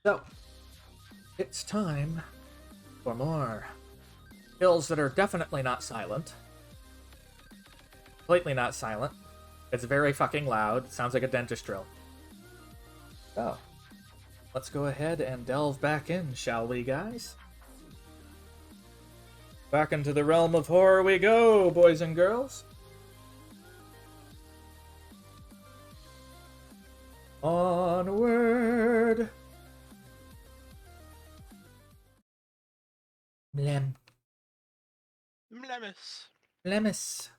So, it's time for more kills that are definitely not silent. Completely not silent. It's very fucking loud. It sounds like a dentist drill. So, let's go ahead and delve back in, shall we, guys? Back into the realm of horror we go, boys and girls. Onward. Blem. Mlemis. Lemis.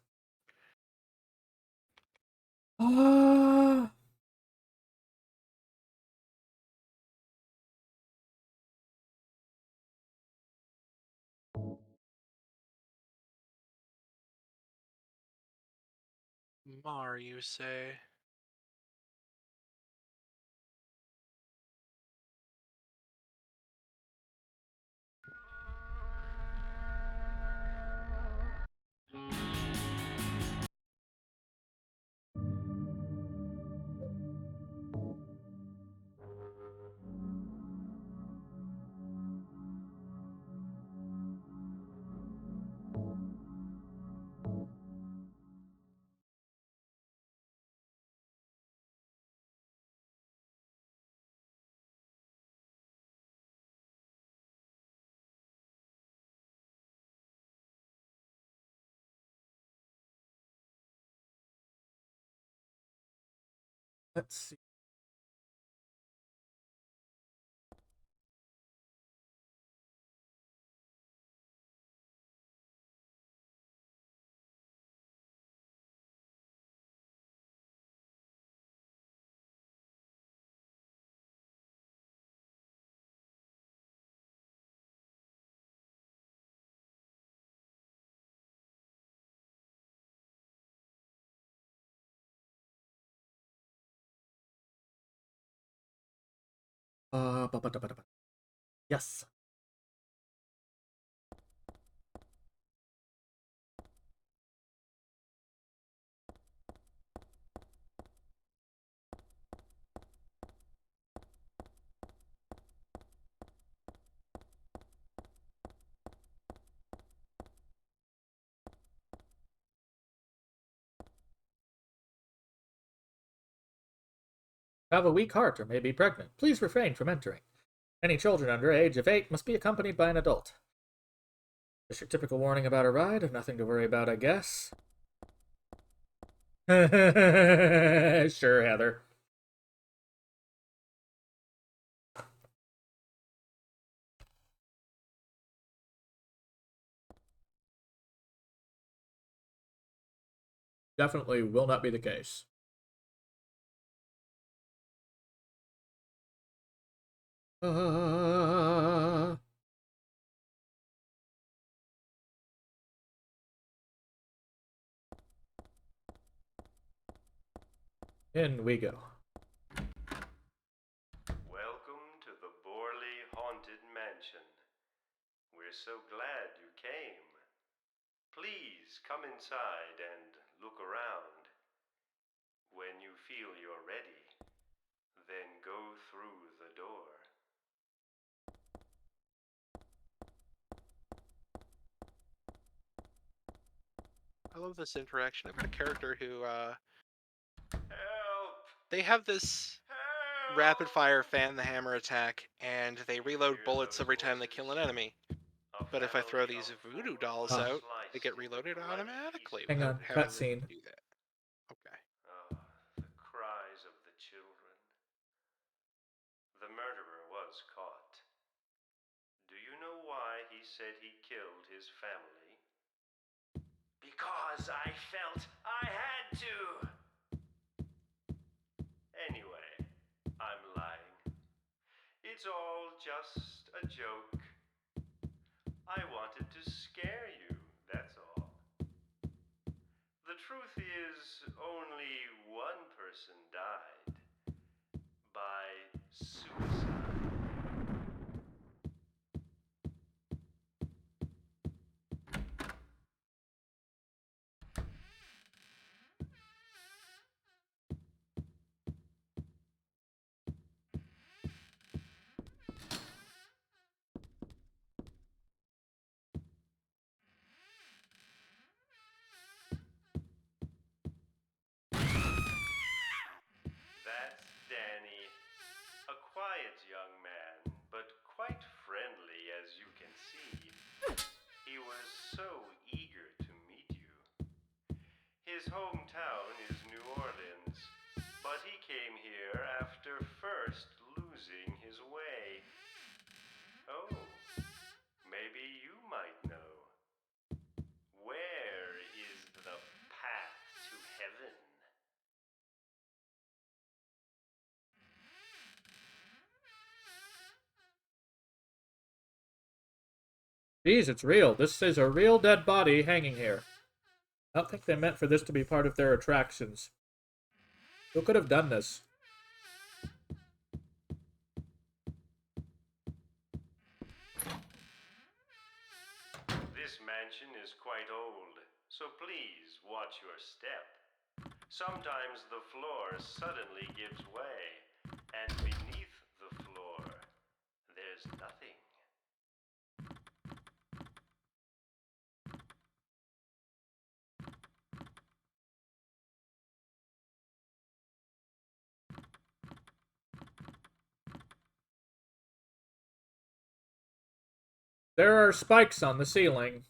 Ah. Mar, you say? Let's see. Yes. Have a weak heart or may be pregnant. Please refrain from entering. Any children under age of 8 must be accompanied by an adult. Just your typical warning about a ride. Nothing to worry about, I guess. Sure, Heather. Definitely will not be the case. In we go. Welcome to the Borley Haunted Mansion. We're so glad you came. Please come inside and look around. When you feel you're ready, then go through the door. I love this interaction. I've got a character who, Help! they have this Help! rapid fire fan the hammer attack, and they reload Hear bullets those every time they kill an enemy. A But if I throw family these of voodoo 4 dolls was out, they sliced get into reloaded bloody automatically pieces. Hang without on, having to cutscene. do that. Okay. The cries of the children. The murderer was caught. Do you know why he said he killed his family? Because I felt I had to! Anyway, I'm lying. It's all just a joke. I wanted to scare you, that's all. The truth is, only one person died. By suicide. quiet young man, but quite friendly as you can see. He was so eager to meet you. His hometown is New Orleans, but he came here after first losing his way. Oh, maybe you might know. Where is the path to heaven? Jeez, it's real. This is a real dead body hanging here. I don't think they meant for this to be part of their attractions. Who could have done this? This mansion is quite old, so please watch your step. Sometimes the floor suddenly gives way, and beneath the floor, there's nothing. There are spikes on the ceiling.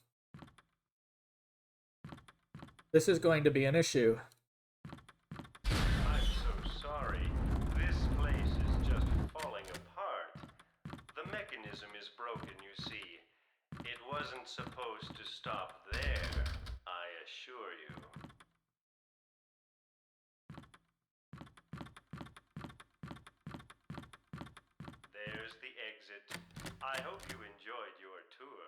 This is going to be an issue. I'm so sorry. This place is just falling apart. The mechanism is broken, you see. It wasn't supposed to stop there, I assure you. There's the exit. I hope you enjoyed your tour.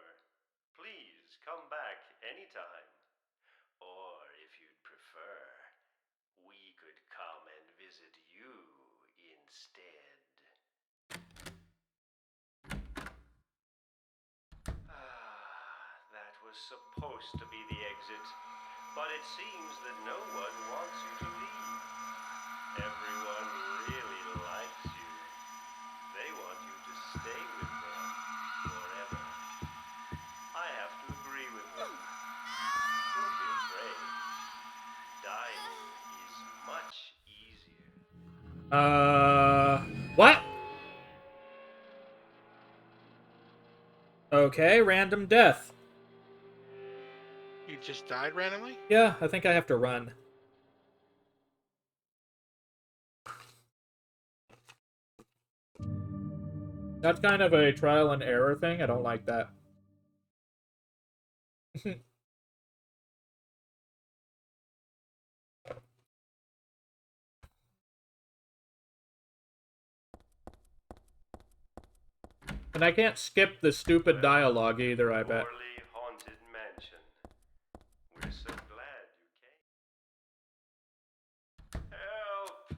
Please come back anytime. Or if you'd prefer, we could come and visit you instead. That was supposed to be the exit, but it seems that no one wants you to leave. Everyone really likes you. They want you to stay with them forever. I have to agree with them. Don't be afraid. Dying is much easier. What? Okay, random death. You just died randomly? Yeah, I think I have to run. That's kind of a trial and error thing. I don't like that. And I can't skip the stupid dialogue either, I bet. Poorly haunted mansion. We're so glad you came. Help!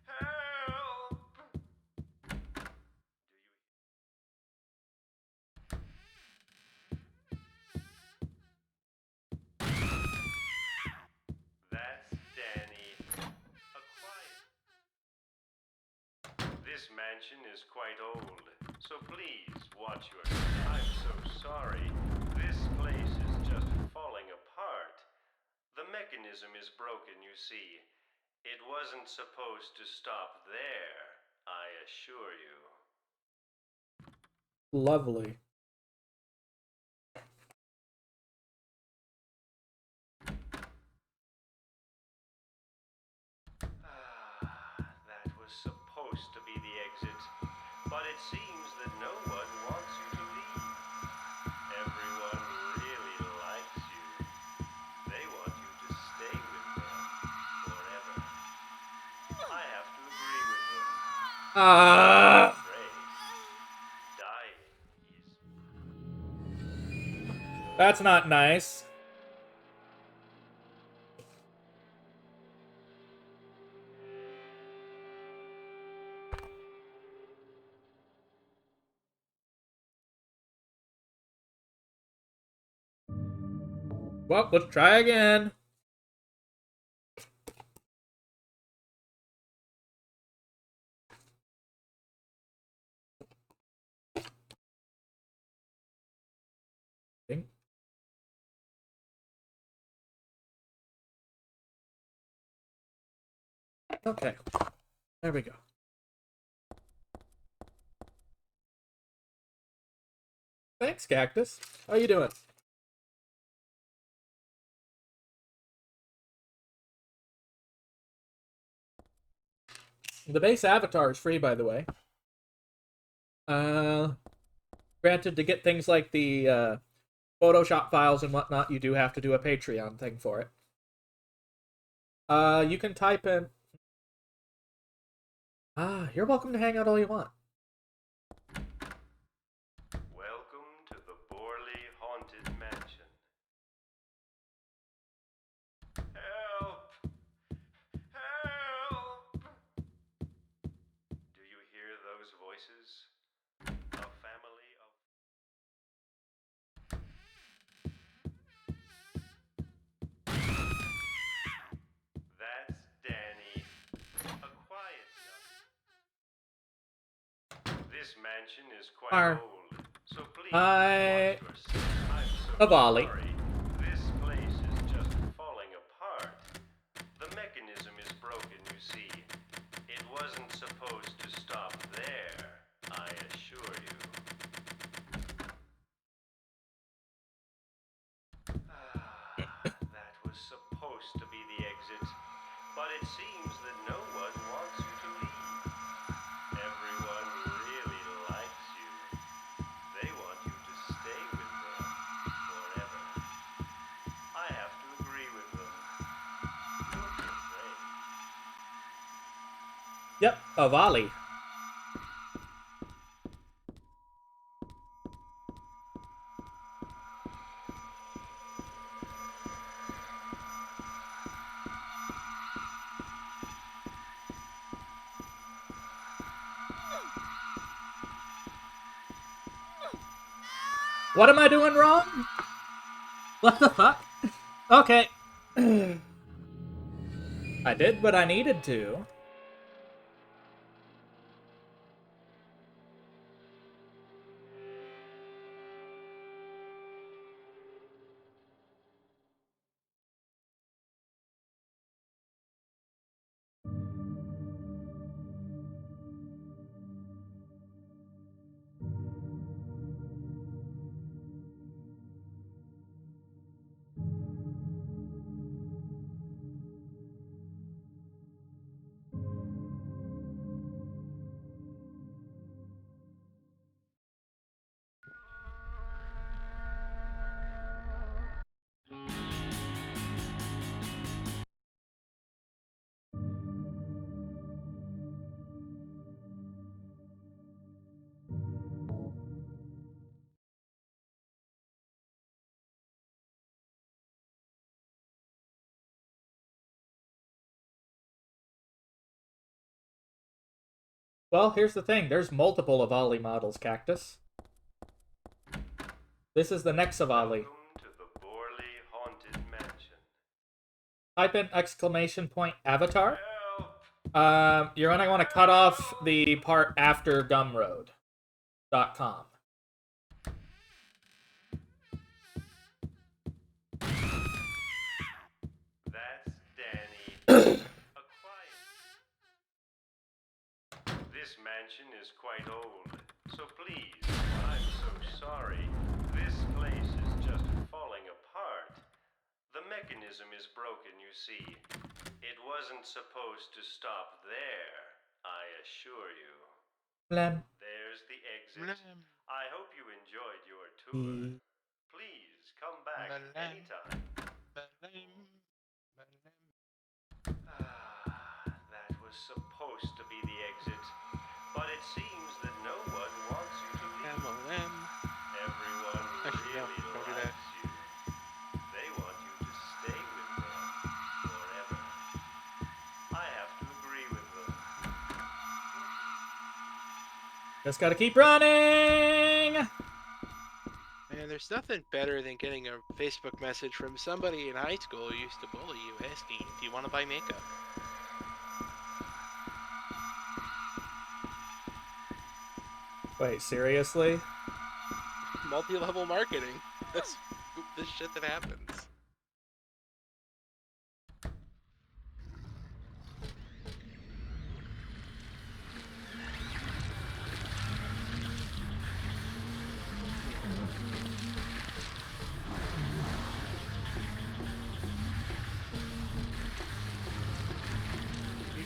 Help! That's Danny. A quiet. This mansion is quite old, so please watch your step. I'm so sorry. This place is just falling apart. The mechanism is broken, you see. It wasn't supposed to stop there, I assure you. Lovely. That was supposed to be the exit, but it seems that no one wants you to leave. Everyone really likes you. They want you to stay with them forever. I have to agree with them. Afraid. Dying is... That's not nice. Well, let's try again. Okay, there we go. Thanks, Cactus. How you doing? The base avatar is free, by the way. Granted, to get things like the Photoshop files and whatnot, you do have to do a Patreon thing for it. You can type in... you're welcome to hang out all you want. Welcome to the Borley Haunted Mansion. Help! Help! Do you hear those voices? A family of... That's Danny. A quiet young. This mansion is quite old, so please watch yourself. I'm so Avali. sorry. This place is just falling apart. The mechanism is broken, you see. It wasn't supposed to stop there, I assure you. That was supposed to be the exit, but it seems that no one wants you to leave. Everyone really likes you. They want you to stay with them forever. I have to agree with them. Don't be afraid. Yep, Avali. What am I doing wrong? What the fuck? Okay. I did what I needed to. Well, here's the thing. There's multiple Avali models, Cactus. This is the next Avali. Welcome to the Borley Haunted Mansion. Type in !avatar. Help! You're gonna want to cut off the part after gumroad.com. That's Danny. A quiet. This mansion is quite old, so please, I'm so sorry. This place is just falling apart. The mechanism is broken, you see. It wasn't supposed to stop there, I assure you. Blam. There's the exit. I hope you enjoyed your tour. Please come back anytime. That was supposed to be the exit, but it seems that no one wants you to leave. Everyone really likes you. They want you to stay with them forever. I have to agree with them. Just gotta keep running! Man, there's nothing better than getting a Facebook message from somebody in high school who used to bully you asking, do you want to buy makeup? Wait, seriously? Multi-level marketing. That's the shit that happens.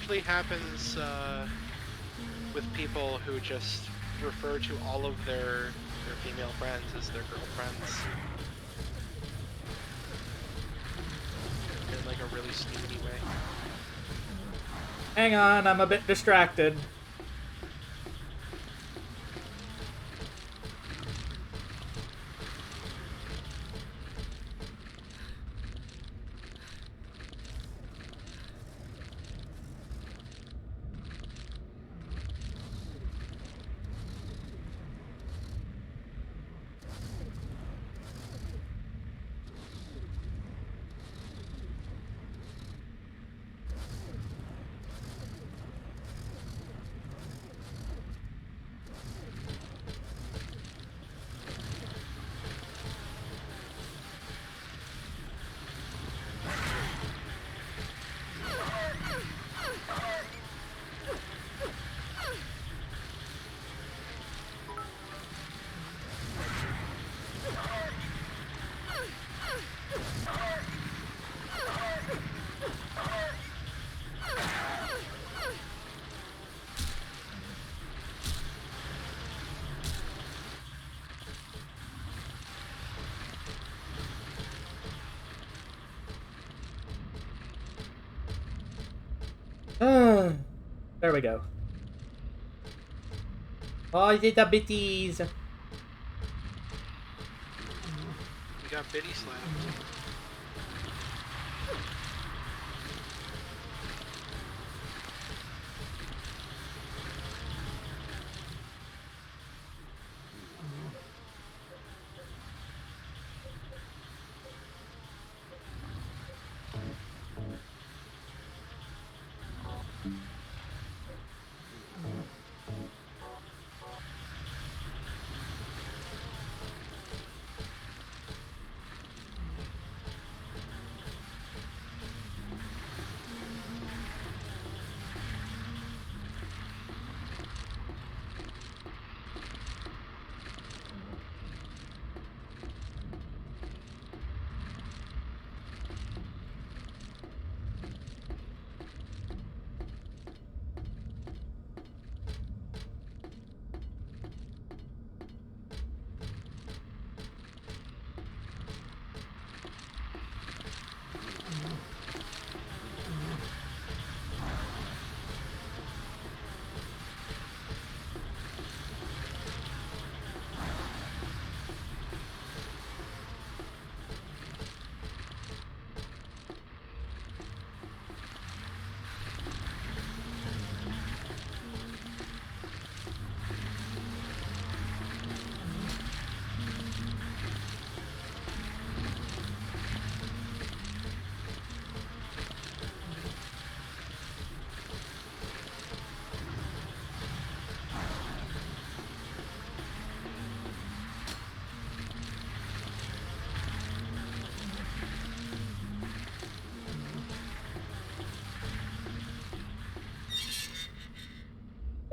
usually happens with people who just refer to all of their female friends as their girlfriends. In like a really snooty way. Hang on, I'm a bit distracted. There we go. Oh, is it a bitties? We got Biddy slapped.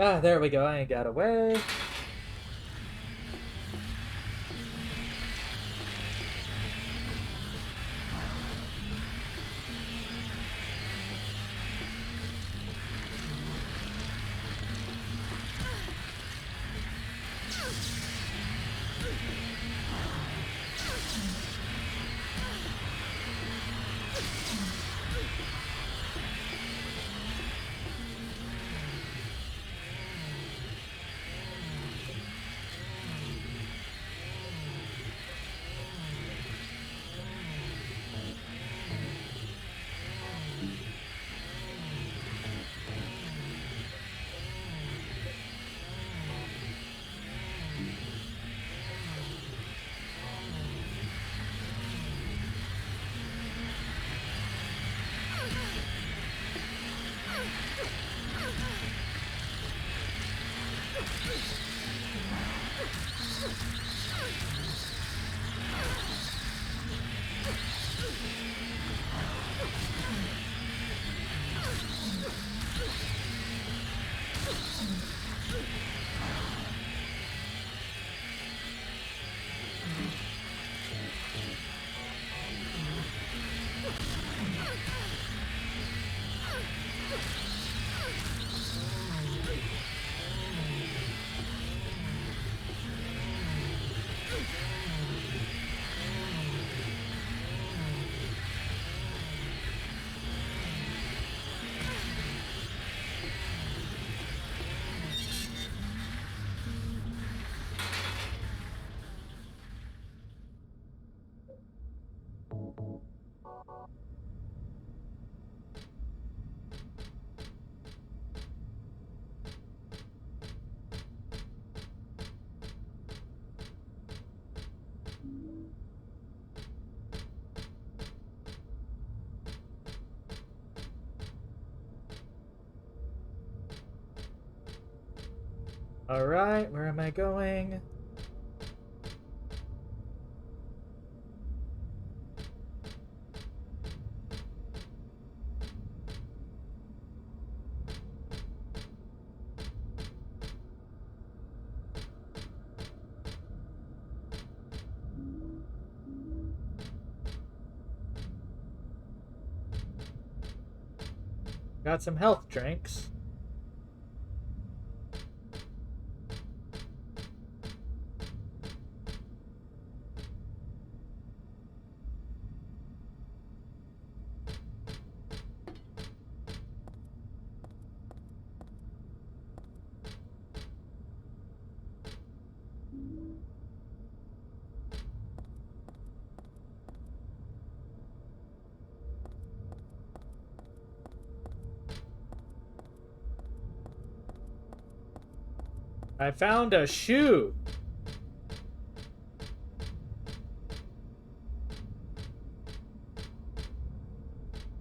Ah, there we go. I ain't got away. Alright, where am I going? Got some health drinks. I found a shoe.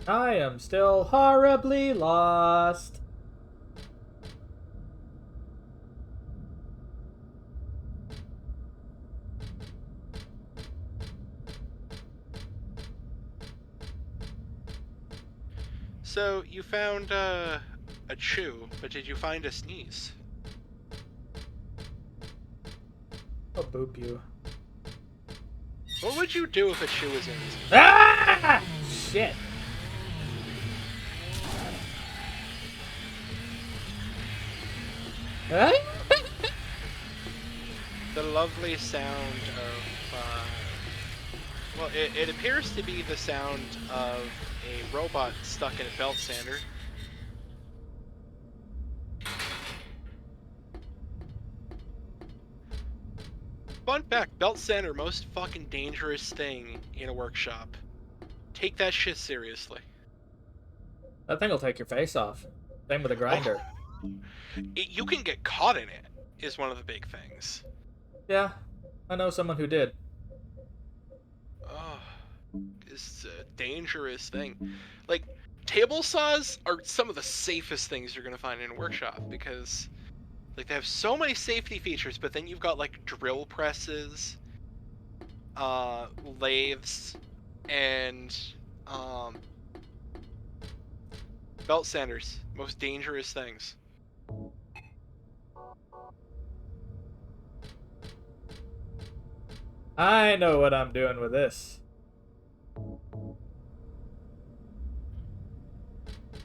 I am still horribly lost. So you found a chew, but did you find a sneeze? I'll boop you. What would you do if a chew was in this? Ah! Shit. Huh? The lovely sound of, well, it appears to be the sound of a robot stuck in a belt sander. Fun fact, belt sander, most fucking dangerous thing in a workshop. Take that shit seriously. That thing will take your face off. Same with a grinder. You can get caught in it, is one of the big things. Yeah, I know someone who did. Oh, it's a dangerous thing. Like, table saws are some of the safest things you're gonna find in a workshop because, like, they have so many safety features. But then you've got like drill presses, lathes, and belt sanders. Most dangerous things. I know what I'm doing with this.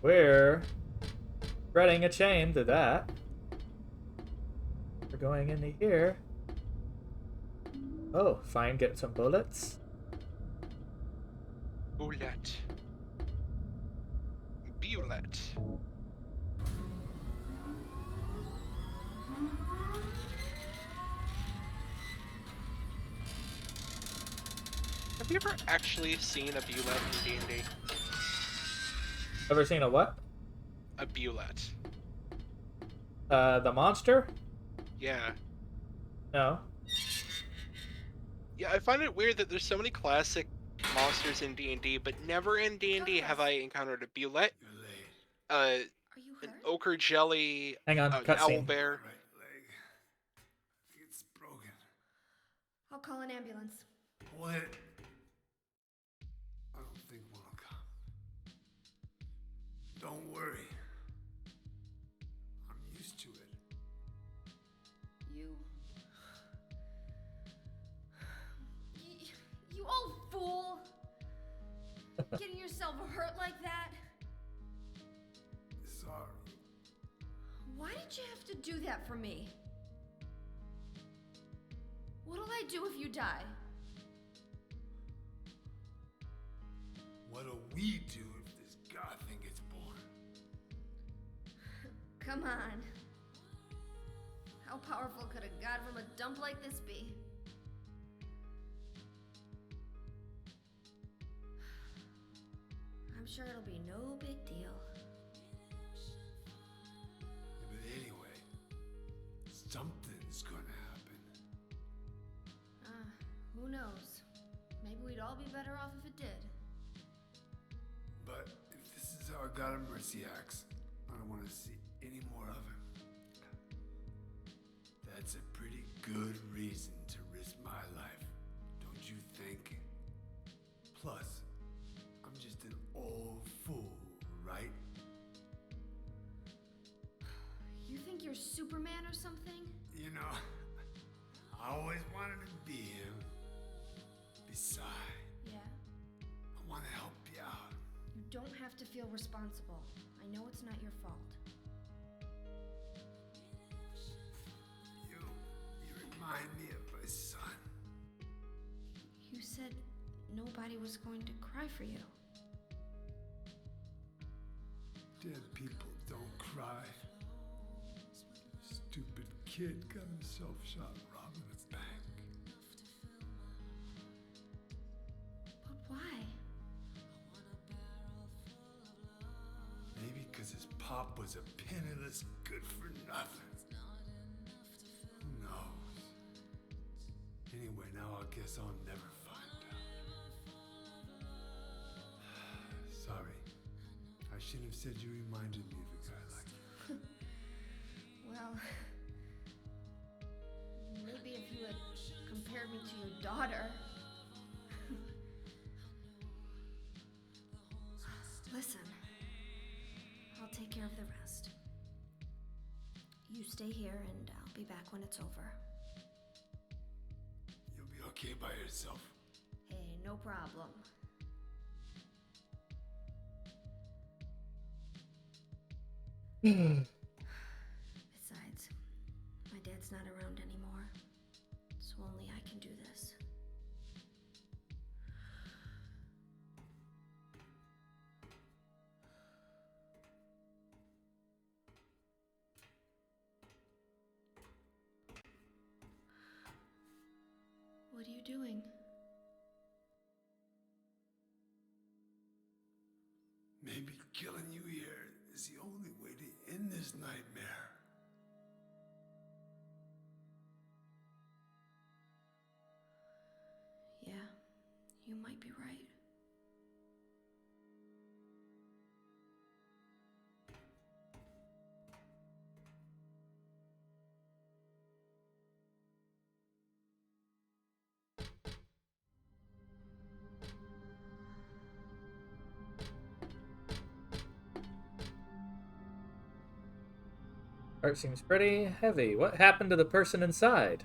We're threading a chain to that. We're going into here. Oh, fine, get some bullets. Bullet. Bullet. Have you ever actually seen a bullet in D&D? Ever seen a what? A bullet. The monster? Yeah. No. Yeah, I find it weird that there's so many classic monsters in D&D, but never in D&D have I encountered a bullet, Are you an hurt? ochre jelly, Hang on, an cutscene. owlbear. Right leg. I think it's broken. I'll call an ambulance. What? I don't think one will come. Don't worry. I'm used to it. You old fool! Getting yourself hurt like that? Sorry. Why did you have to do that for me? What'll I do if you die? What'll we do if this god thing gets born? Come on. How powerful could a god from a dump like this be? I'm sure it'll be no big deal. Yeah, but anyway, something's gonna happen. Who knows? Maybe we'd all be better off if it did. But if this is how I got a mercy axe, I don't want to see any more of him. That's a pretty good reason to risk my life, don't you think? Plus, I'm just an old fool, right? You think you're Superman or something? You know, I always wanted to be him. Besides, Yeah. I want to help you out. You don't have to feel responsible. I know it's not your fault. You remind me of my son. You said nobody was going to cry for you. Dead people don't cry. Stupid kid got himself shot robbing a bank. But why? Maybe because his pop was a penniless good-for-nothing. Who knows? Anyway, now I guess I'll never find out. Sorry. I shouldn't have said you reminded me of a guy like you. Well, maybe if you had compared me to your daughter. Listen, I'll take care of the rest. You stay here and I'll be back when it's over. You'll be okay by yourself. Hey, no problem. Besides, my dad's not around anymore, so only I can do this. What are you doing? Maybe killing you here is the only way to end this nightmare. Yeah, you might be right. Art seems pretty heavy. What happened to the person inside?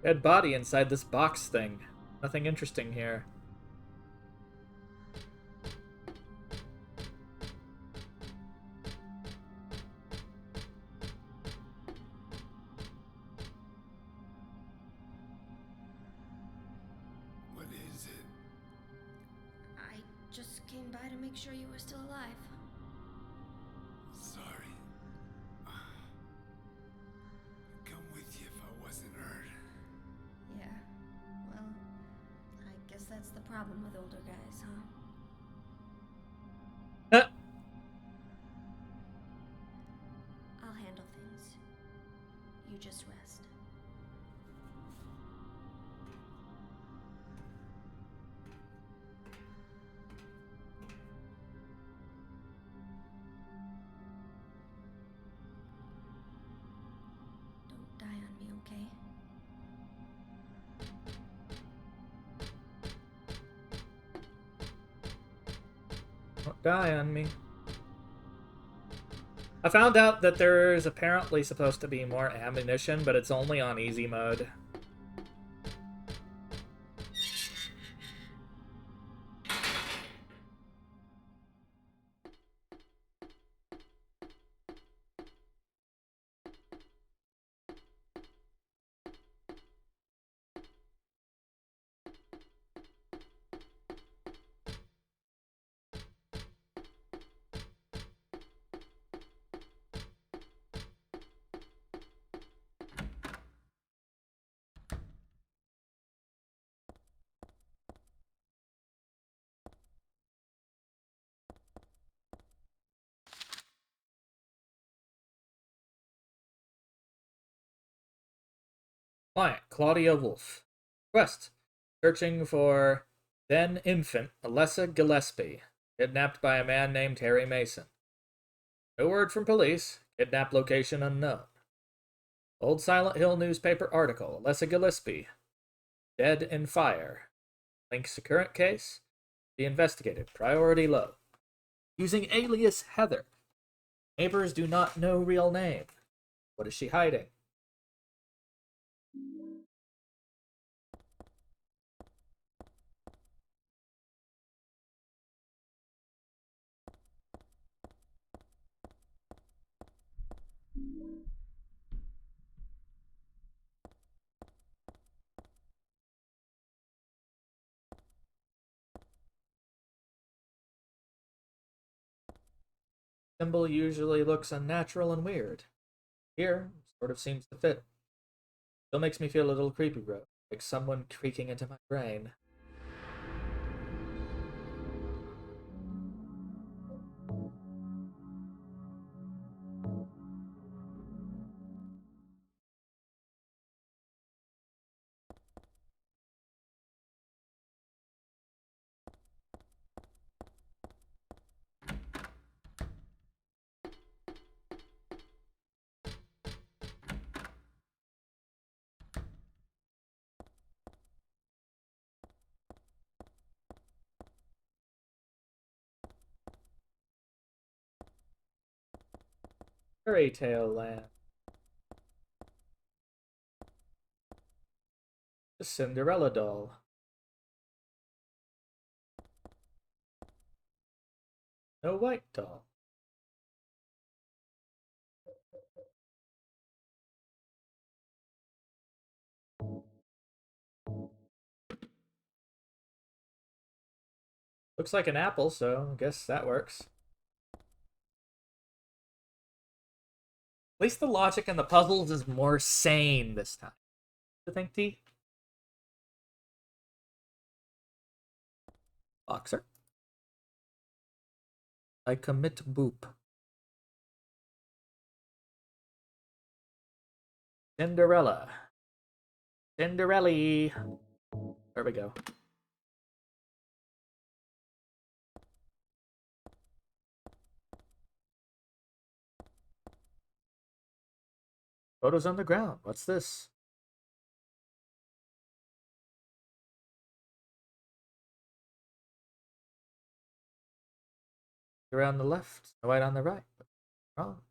Dead body inside this box thing. Nothing interesting here. What is it? I just came by to make sure you were still alive. Sorry. I'd come with you if I wasn't hurt. Yeah, well, I guess that's the problem with older guys, huh? I'll handle things. You just rest. Don't die on me, okay? Don't die on me. I found out that there's apparently supposed to be more ammunition, but it's only on easy mode. Client, Claudia Wolf. Request, searching for then infant Alessa Gillespie, kidnapped by a man named Harry Mason. No word from police. Kidnap location unknown. Old Silent Hill newspaper article. Alessa Gillespie, dead in fire. Links to current case. Be investigated. Priority low. Using alias Heather. Neighbors do not know real name. What is she hiding? Symbol usually looks unnatural and weird. Here, sort of seems to fit. Still makes me feel a little creepy, bro. Like someone creaking into my brain. Fairy Tale Land. The Cinderella doll. No white doll. Looks like an apple, so I guess that works. At least the logic in the puzzles is more sane this time. You think, T? Boxer. I commit boop. Cinderella. Cinderelli. There we go. Photos on the ground. What's this? Around the left, no white on the right. Wrong.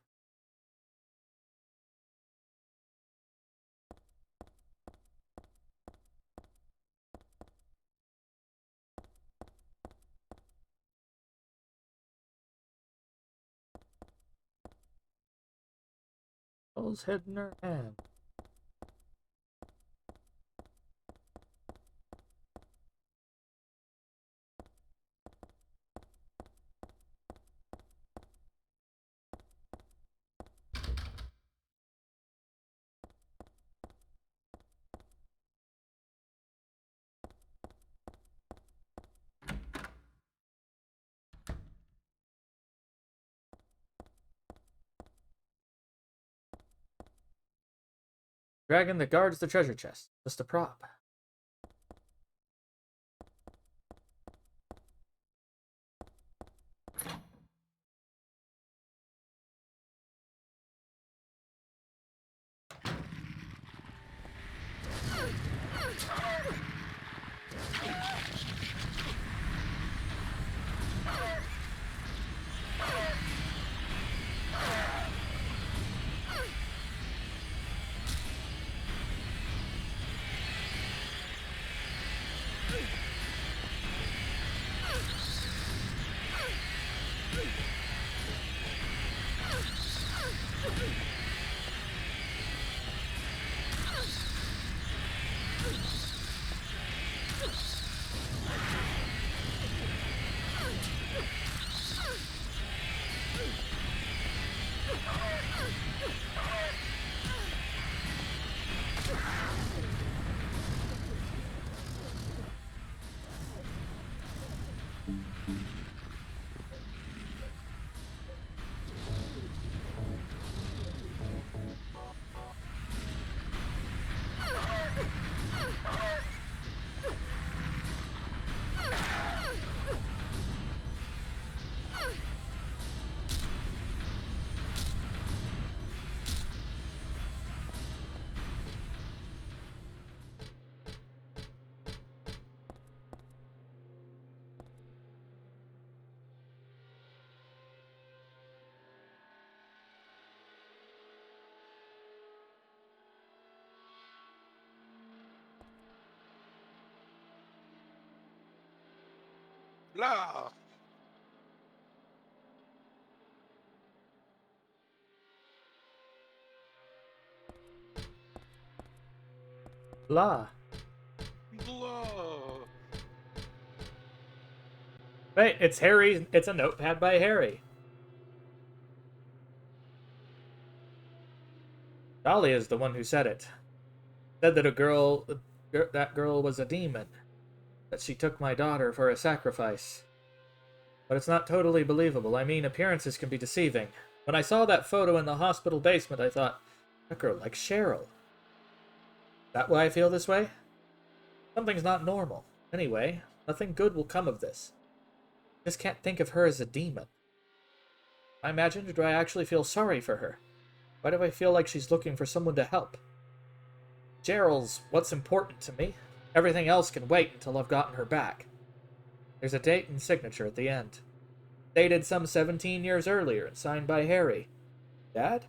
Doll's head in her hand. Dragon that guards the treasure chest. Just a prop. Blah. Blah. Blah. Wait, it's Harry. It's a notepad by Harry. Dolly is the one who said it. Said that that girl was a demon. That she took my daughter for a sacrifice. But it's not totally believable. I mean, appearances can be deceiving. When I saw that photo in the hospital basement, I thought, that girl likes Cheryl. That why I feel this way? Something's not normal. Anyway, nothing good will come of this. Just can't think of her as a demon. I imagine, do I actually feel sorry for her? Why do I feel like she's looking for someone to help? Cheryl's what's important to me. Everything else can wait until I've gotten her back. There's a date and signature at the end. Dated some 17 years earlier and signed by Harry. Dad?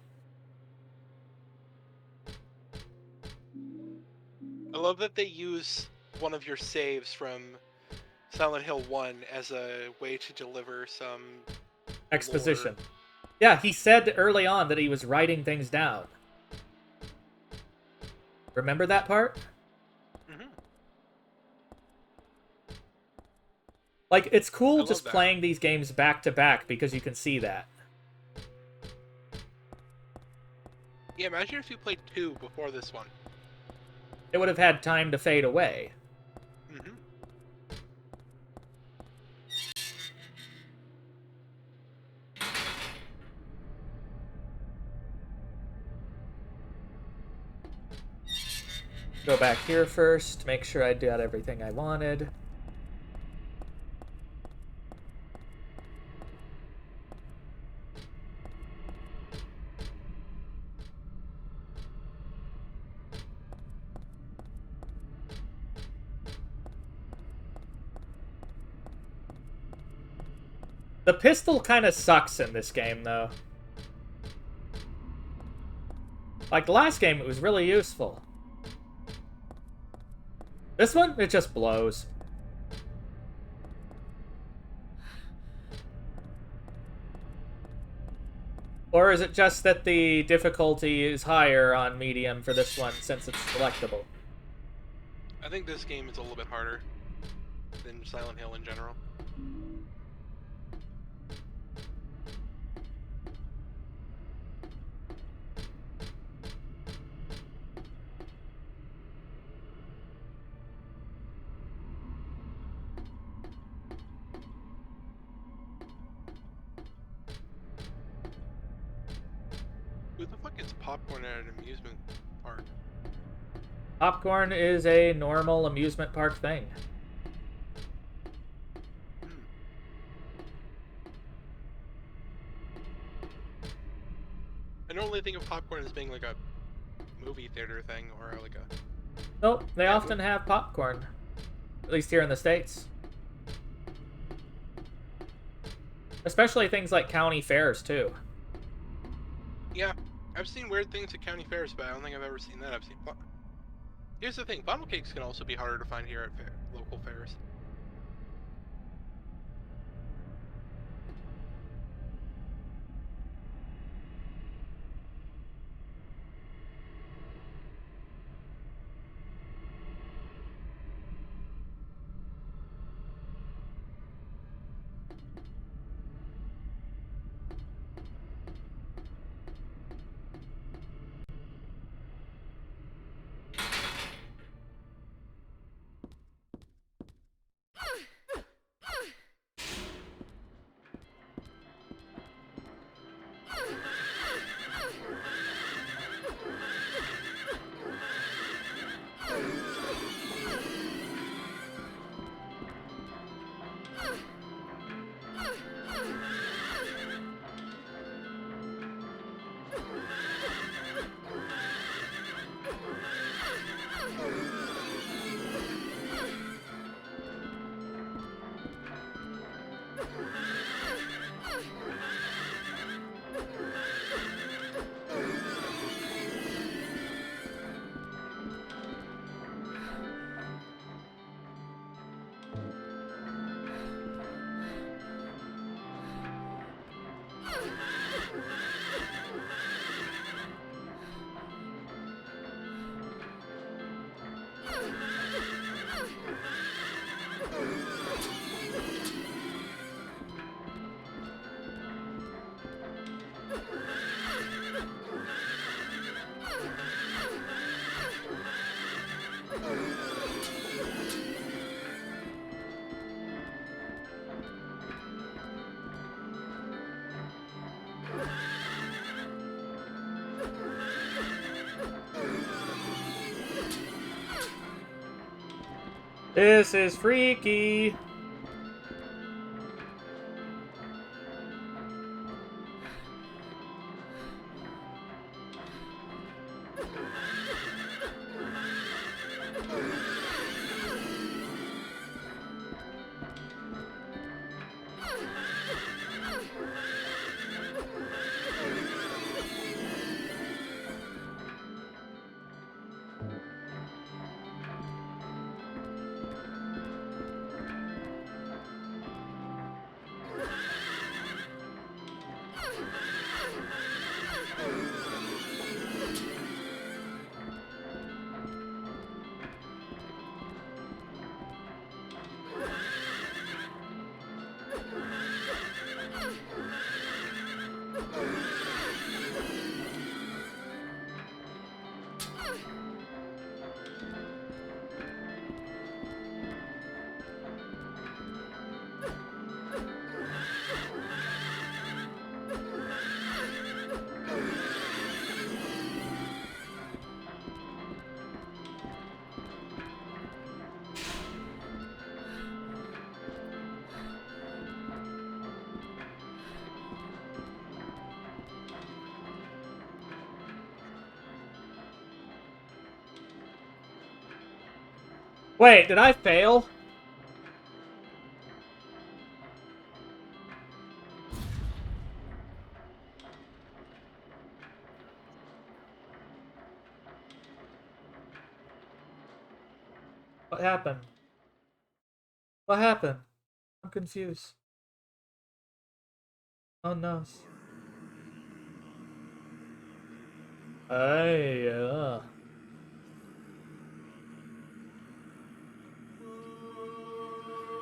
I love that they use one of your saves from Silent Hill 1 as a way to deliver some Exposition. lore. Yeah, he said early on that he was writing things down. Remember that part? Mm-hmm. Like, it's cool love just that. playing these games back to back because you can see that. Yeah, imagine if you played 2 before this one. It would have had time to fade away. Mm-hmm. Go back here first, make sure I got everything I wanted. The pistol kind of sucks in this game, though. Like, the last game, it was really useful. This one, it just blows. Or is it just that the difficulty is higher on medium for this one since it's selectable? I think this game is a little bit harder than Silent Hill in general. Who the fuck gets popcorn at an amusement park? Popcorn is a normal amusement park thing. I normally think of popcorn as being like a movie theater thing or like a... Nope, they often have popcorn. At least here in the States. Especially things like county fairs, too. Yeah, I've seen weird things at county fairs, but I don't think I've ever seen that. I've seen... Here's the thing, funnel cakes can also be harder to find here at local fairs. This is freaky. Wait, did I fail? What happened? What happened? I'm confused. Oh no. Hey,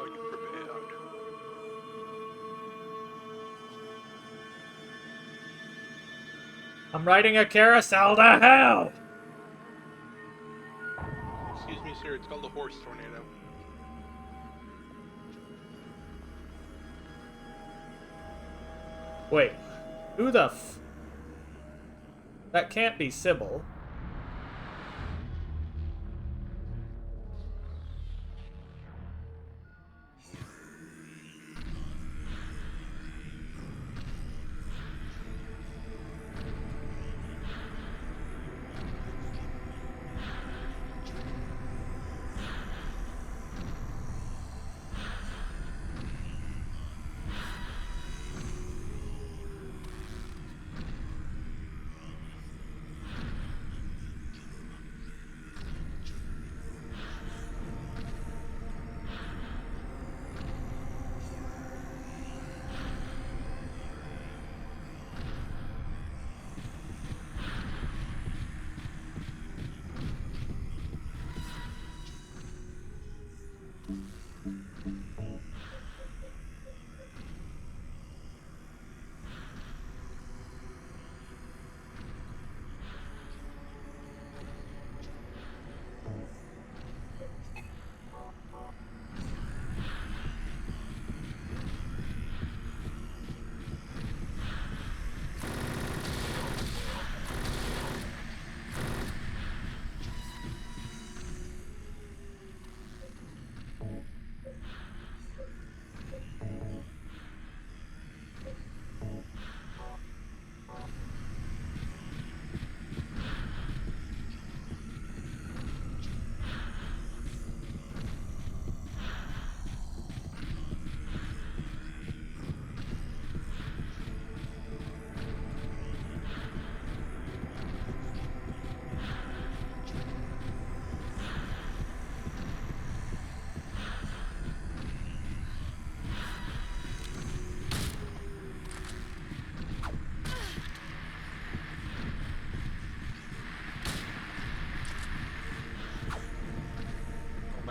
Are you prepared? I'm riding a carousel to hell! Excuse me, sir. It's called a horse tornado. Wait, who the f... That can't be Sybil.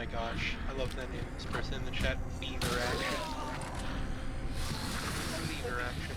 my gosh. I love that name. This person in the chat, Beaver Action. Beaver Action.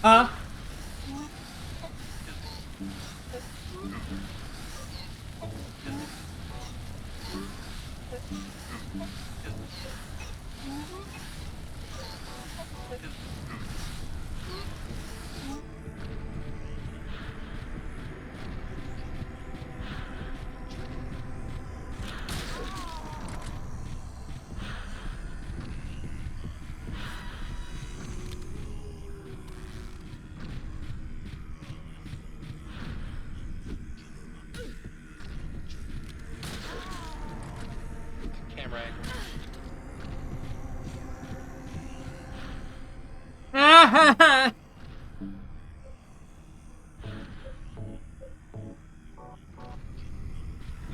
Huh? Camera angle.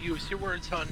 Use your words, hon.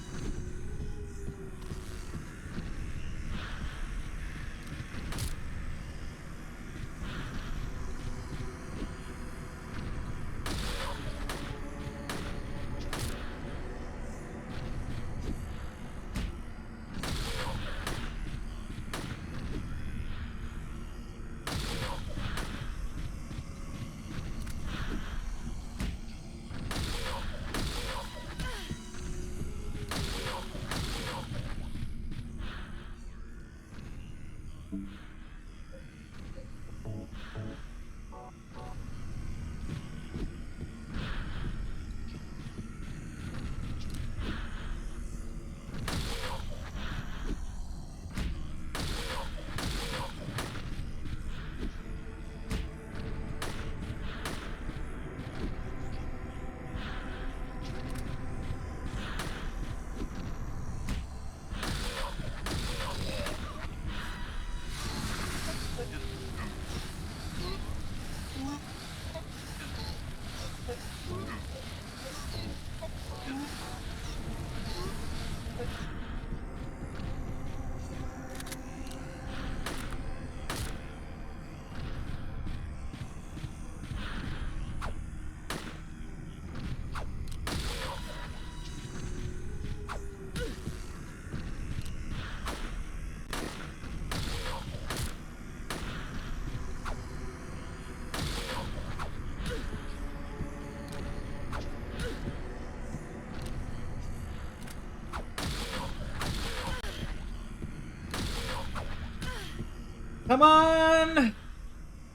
Come on!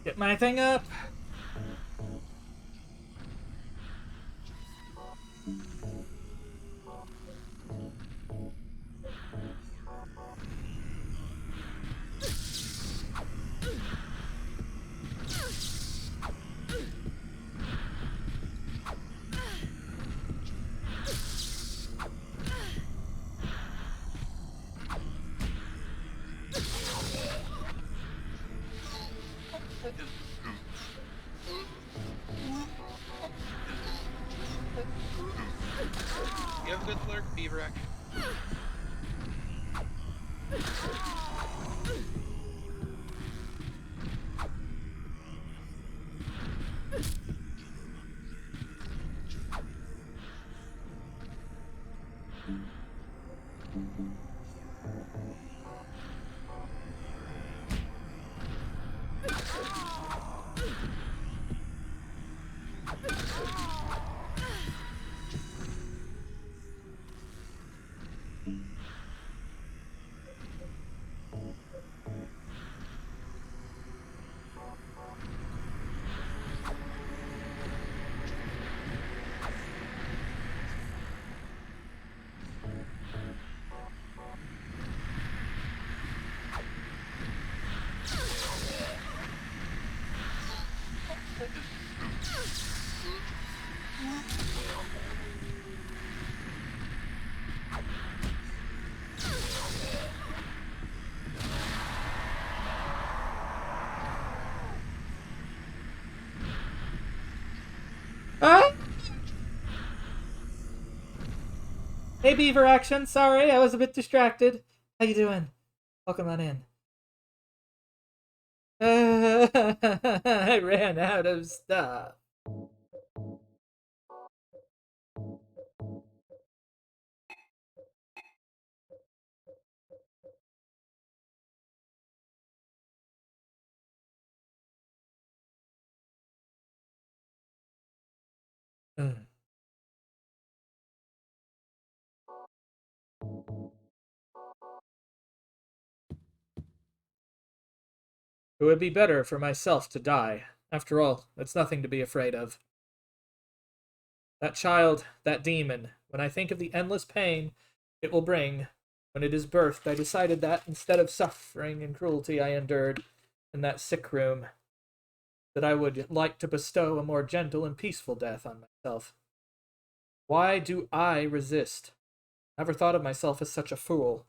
Get my thing up. Hey, Beaver Action. Sorry, I was a bit distracted. How you doing? Welcome on in. I ran out of stuff. Mm. It would be better for myself to die. After all, it's nothing to be afraid of. That child, that demon, when I think of the endless pain it will bring when it is birthed, I decided that instead of suffering and cruelty I endured in that sick room, that I would like to bestow a more gentle and peaceful death on myself. Why do I resist? Never thought of myself as such a fool.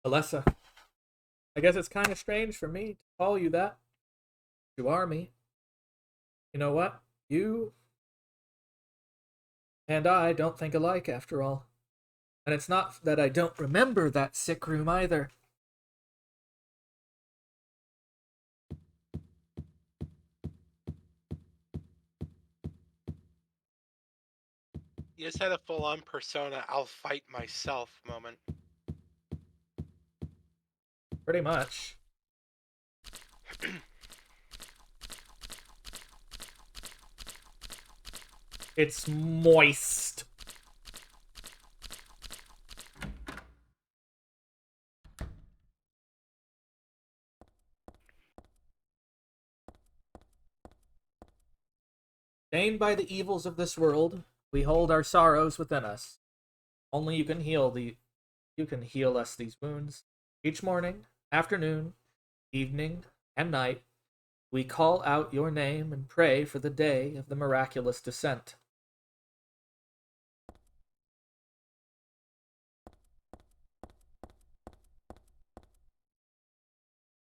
Alessa, I guess it's kind of strange for me to call you that. You are me. You know what? You and I don't think alike after all. And it's not that I don't remember that sick room either. You just had a full-on Persona "I'll fight myself" moment. Pretty much. It's moist. Stained by the evils of this world, we hold our sorrows within us. Only you can heal us these wounds. Each morning, afternoon, evening, and night, we call out your name and pray for the day of the miraculous descent.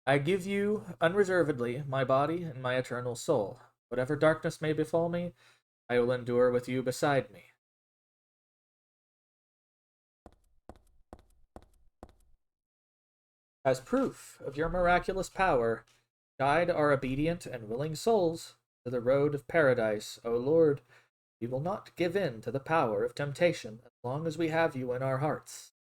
I give you unreservedly my body and my eternal soul. Whatever darkness may befall me, I will endure with you beside me. As proof of your miraculous power, guide our obedient and willing souls to the road of paradise, O Lord. We will not give in to the power of temptation as long as we have you in our hearts.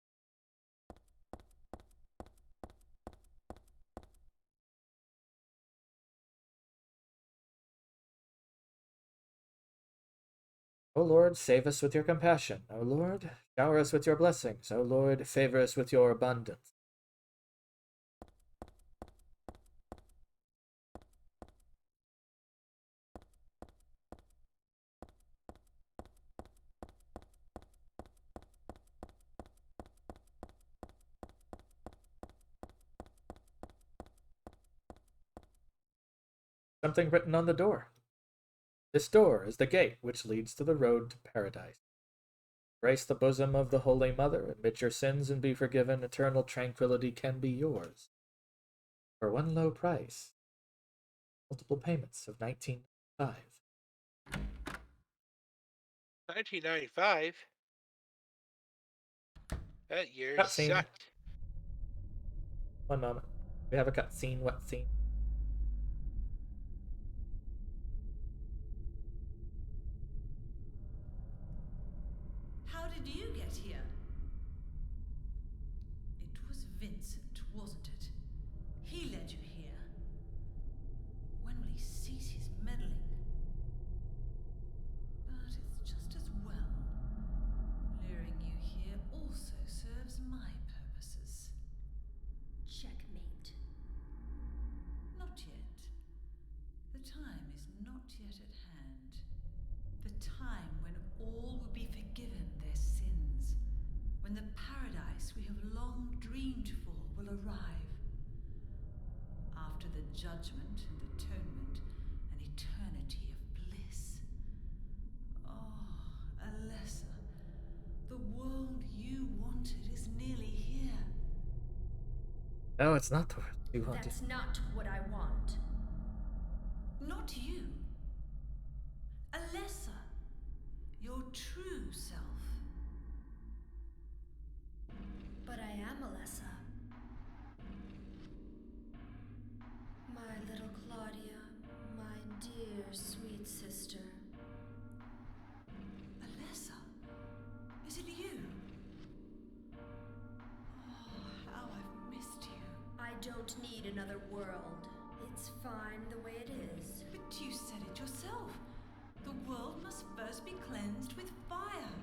O Lord, save us with your compassion. O Lord, shower us with your blessings. O Lord, favor us with your abundance. Something written on the door. This door is the gate which leads to the road to paradise. Embrace the bosom of the Holy Mother, admit your sins and be forgiven. Eternal tranquility can be yours. For one low price, multiple payments of $19.95. 1995? That year Cutscene. sucked. One moment. We have a cutscene. What scene? How did you get here? It was Vincent, wasn't it? He led you here. When will he cease his meddling? But it's just as well. Luring you here also serves my purposes. Checkmate. Not yet. The time is not yet at hand. The time when all will be forgiven their sins. When the paradise we have long dreamed for will arrive. After the judgment and atonement, an eternity of bliss. Oh, Alessa, the world you wanted is nearly here. No, it's not the world you wanted. That's not what I want. Not you. Alessa. don't need another world. It's fine the way it is. But you said it yourself. The world must first be cleansed with fire.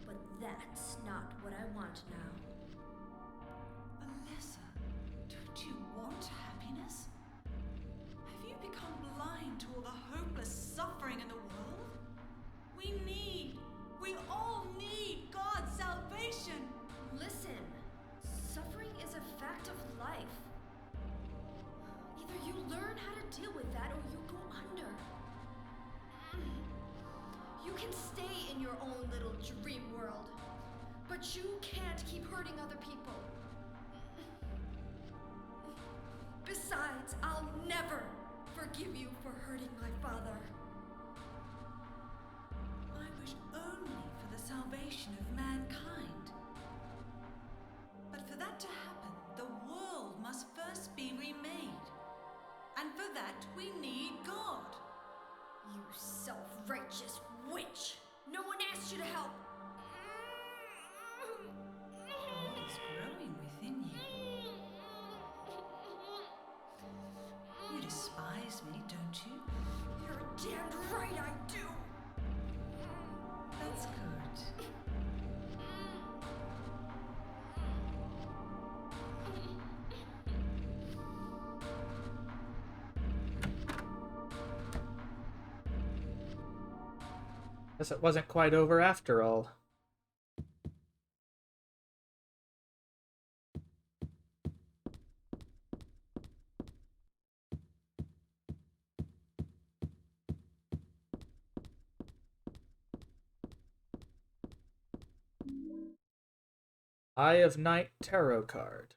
But that's not what I want now. Alessa, don't you want happiness? Have you become blind to all the hopeless suffering in the world? We all need God's salvation. Listen, suffering is a fact of life. Either you learn how to deal with that or you go under. You can stay in your own little dream world, but you can't keep hurting other people. Besides, I'll never forgive you for hurting my father. I wish only for the salvation of mankind. But for that to happen, the world must first be remade. And for that, we need God. You self-righteous witch! No one asked you to help! God is growing within you. You despise me, don't you? You're damned right I do! That's good. Guess it wasn't quite over after all. Eye of Night Tarot card.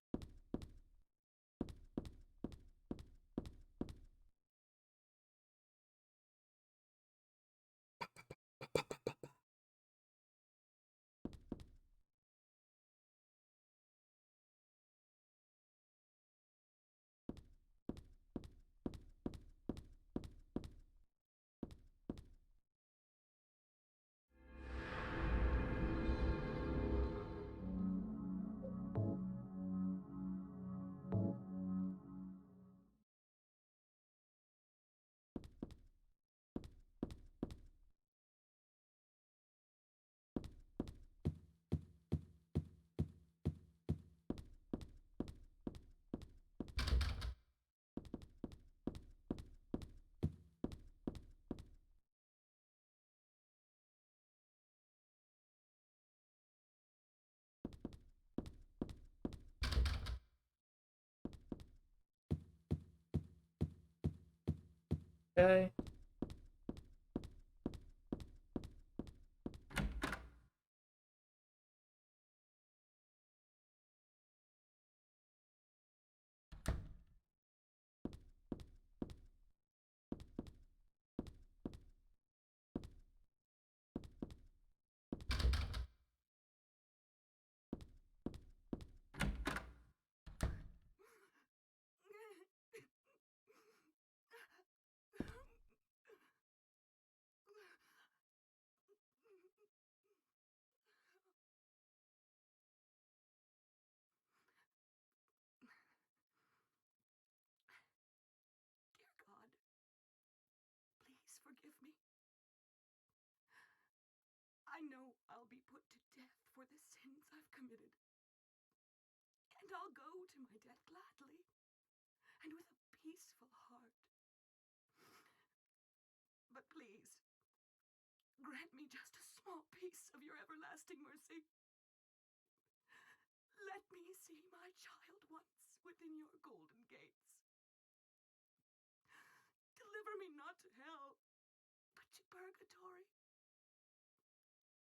Okay. Dear God, please forgive me. I know I'll be put to death for the sins I've committed. And I'll go to my death gladly and with a peaceful heart. But please, grant me just a small piece of your everlasting mercy. Let me see my child once within your golden gates. Deliver me not to hell, but to purgatory.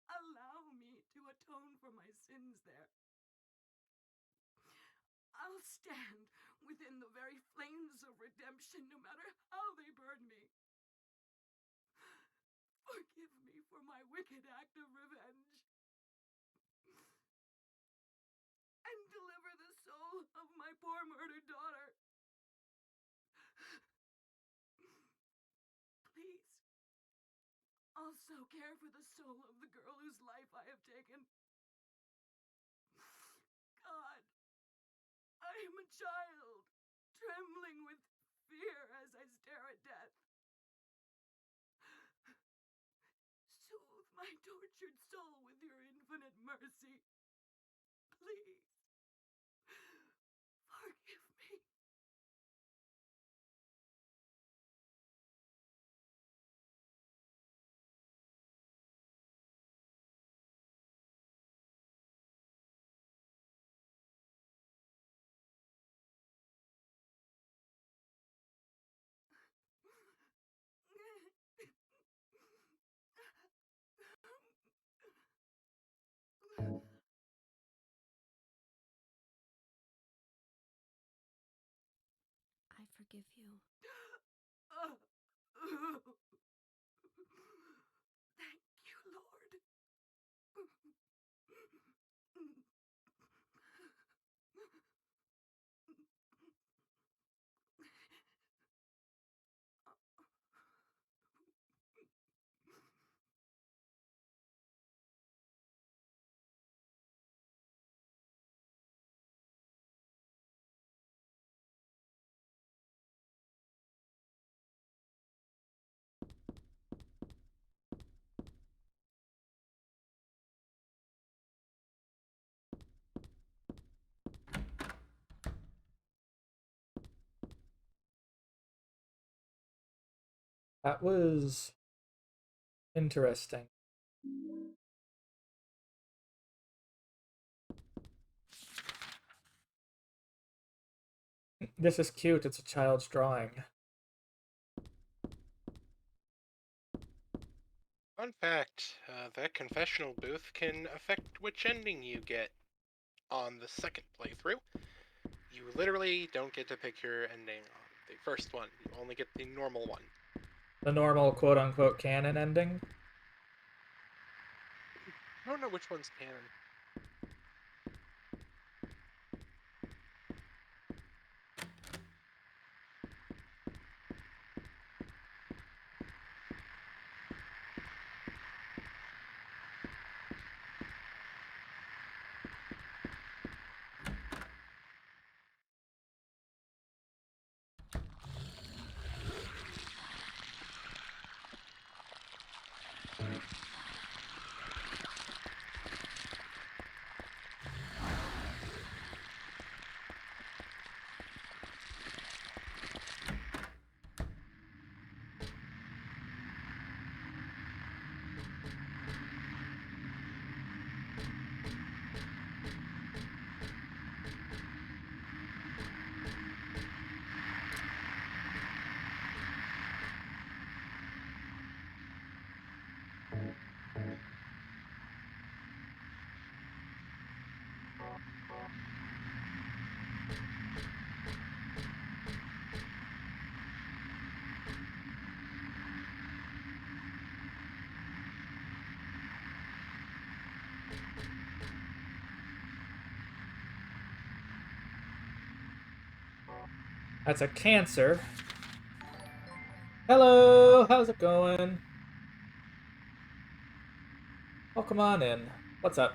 Allow me to atone for my sins there. I'll stand within the very flames of redemption, no matter how they burn me. Forgive me for my wicked act of revenge. And deliver the soul of my poor murdered daughter. Please, also care for the soul of the girl whose life I have taken. God, I am a child. jealousy. Please. Forgive me. I forgive you. Thank you, Lord. That was interesting. This is cute. It's a child's drawing. Fun fact, that confessional booth can affect which ending you get on the second playthrough. You literally don't get to pick your ending on the first one. You only get the normal one. The normal quote-unquote canon ending. I don't know which one's canon. That's a Cancer. Hello, how's it going? Oh, come on in. What's up?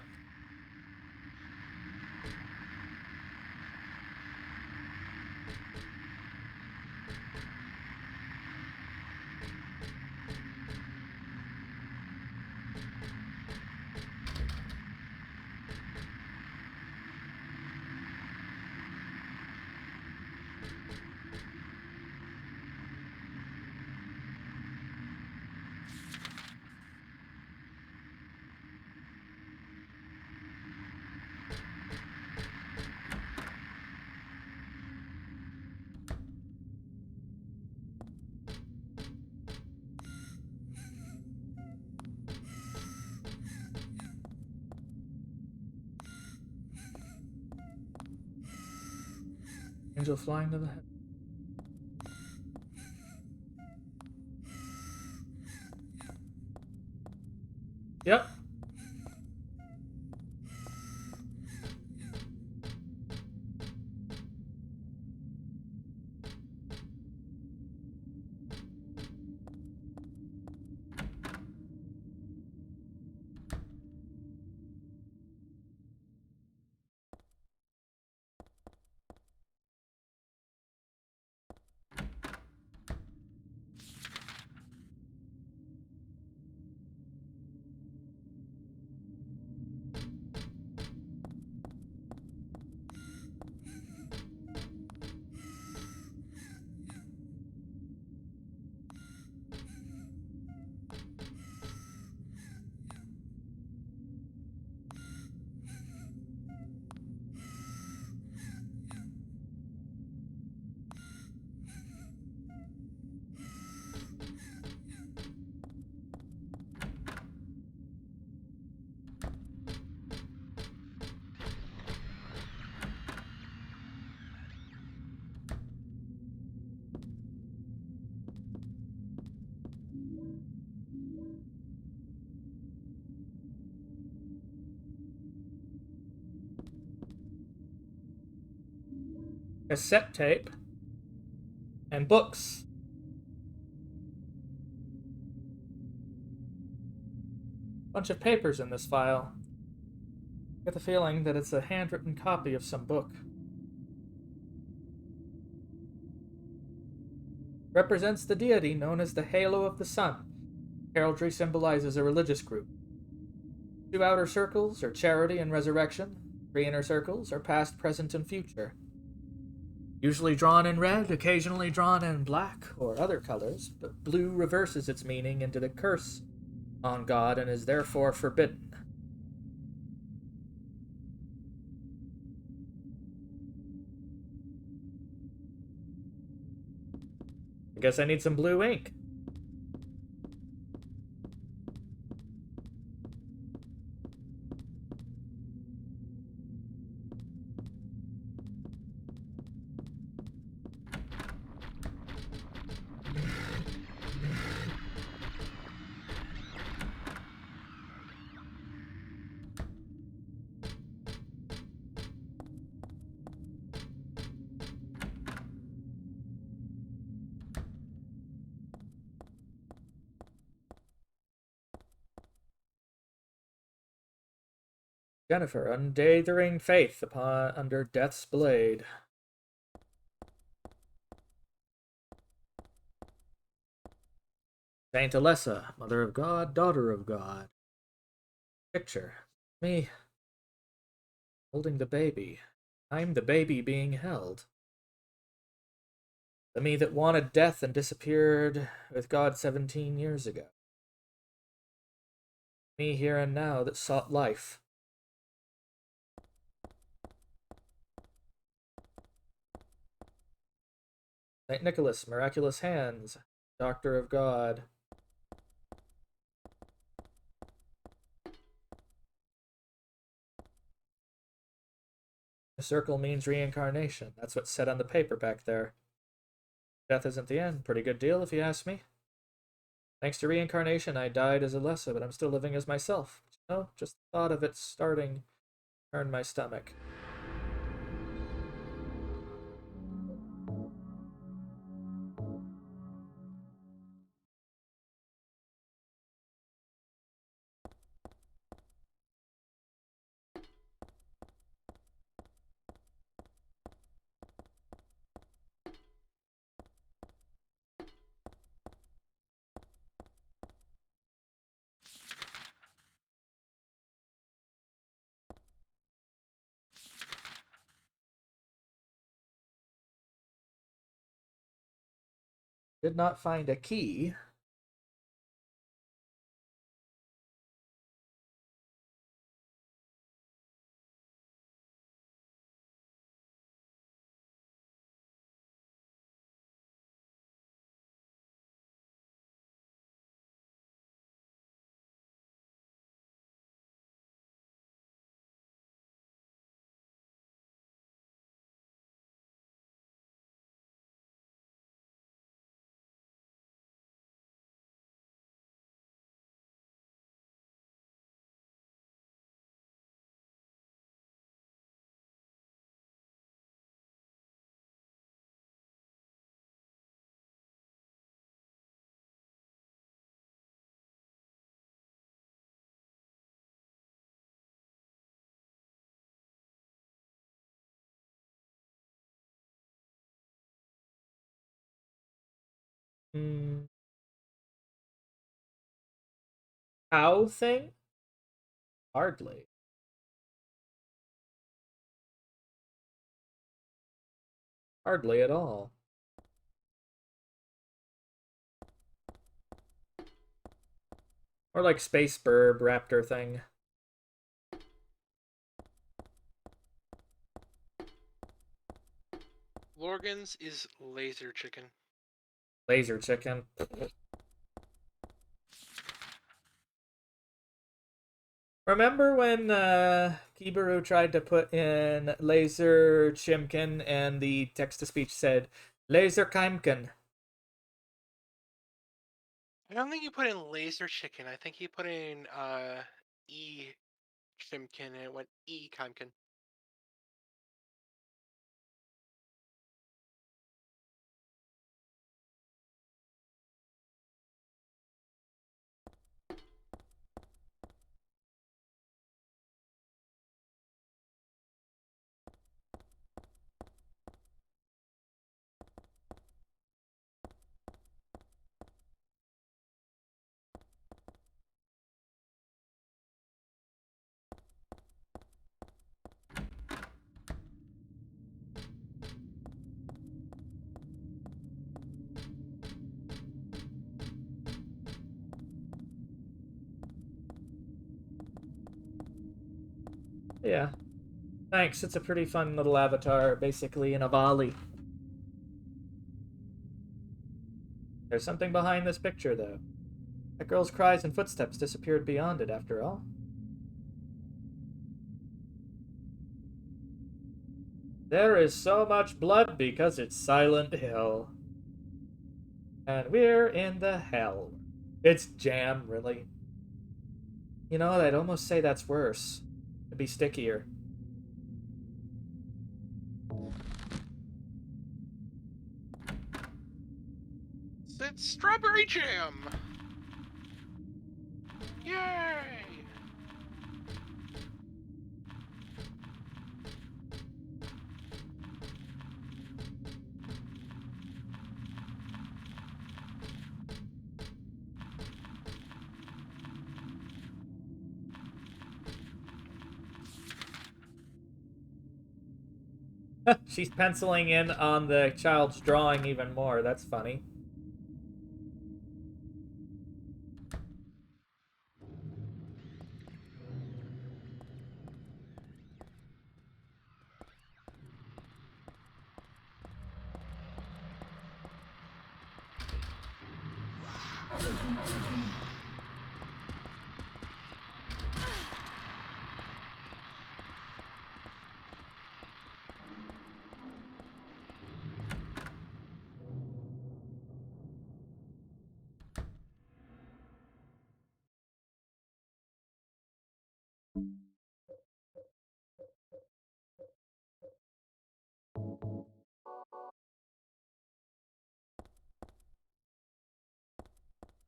Angel flying to the head. Yep. cassette tape, and books. Bunch of papers in this file. I get the feeling that it's a handwritten copy of some book. Represents the deity known as the Halo of the Sun. Heraldry symbolizes a religious group. 2 outer circles are charity and resurrection. 3 inner circles are past, present, and future. Usually drawn in red, occasionally drawn in black or other colors, but blue reverses its meaning into the curse on God and is therefore forbidden. I guess I need some blue ink. Jennifer, undathering faith upon under death's blade. Saint Alessa, Mother of God, Daughter of God. Picture. Me holding the baby. I'm the baby being held. The me that wanted death and disappeared with God 17 years ago. Me here and now that sought life. St. Nicholas, miraculous hands, Doctor of God. The circle means reincarnation. That's what's said on the paper back there. Death isn't the end. Pretty good deal, if you ask me. Thanks to reincarnation, I died as Alessa, but I'm still living as myself. You know, just the thought of it starting turned my stomach. Did not find a key. Cow thing? Hardly. Hardly at all. Or like space burb raptor thing. Lorgan's is laser chicken. Laser chicken. Remember when Kibaru tried to put in laser chimkin and the text-to-speech said laser keimkin? I don't think he put in laser chicken. I think he put in E chimkin and it went E chimkin. Yeah. Thanks, it's a pretty fun little avatar, basically in a volley. There's something behind this picture, though. That girl's cries and footsteps disappeared beyond it, after all. There is so much blood because it's Silent Hill. And we're in the hell. It's jam, really. You know, I'd almost say that's worse. It'd be stickier. It's strawberry jam! Yay! She's penciling in on the child's drawing even more. That's funny.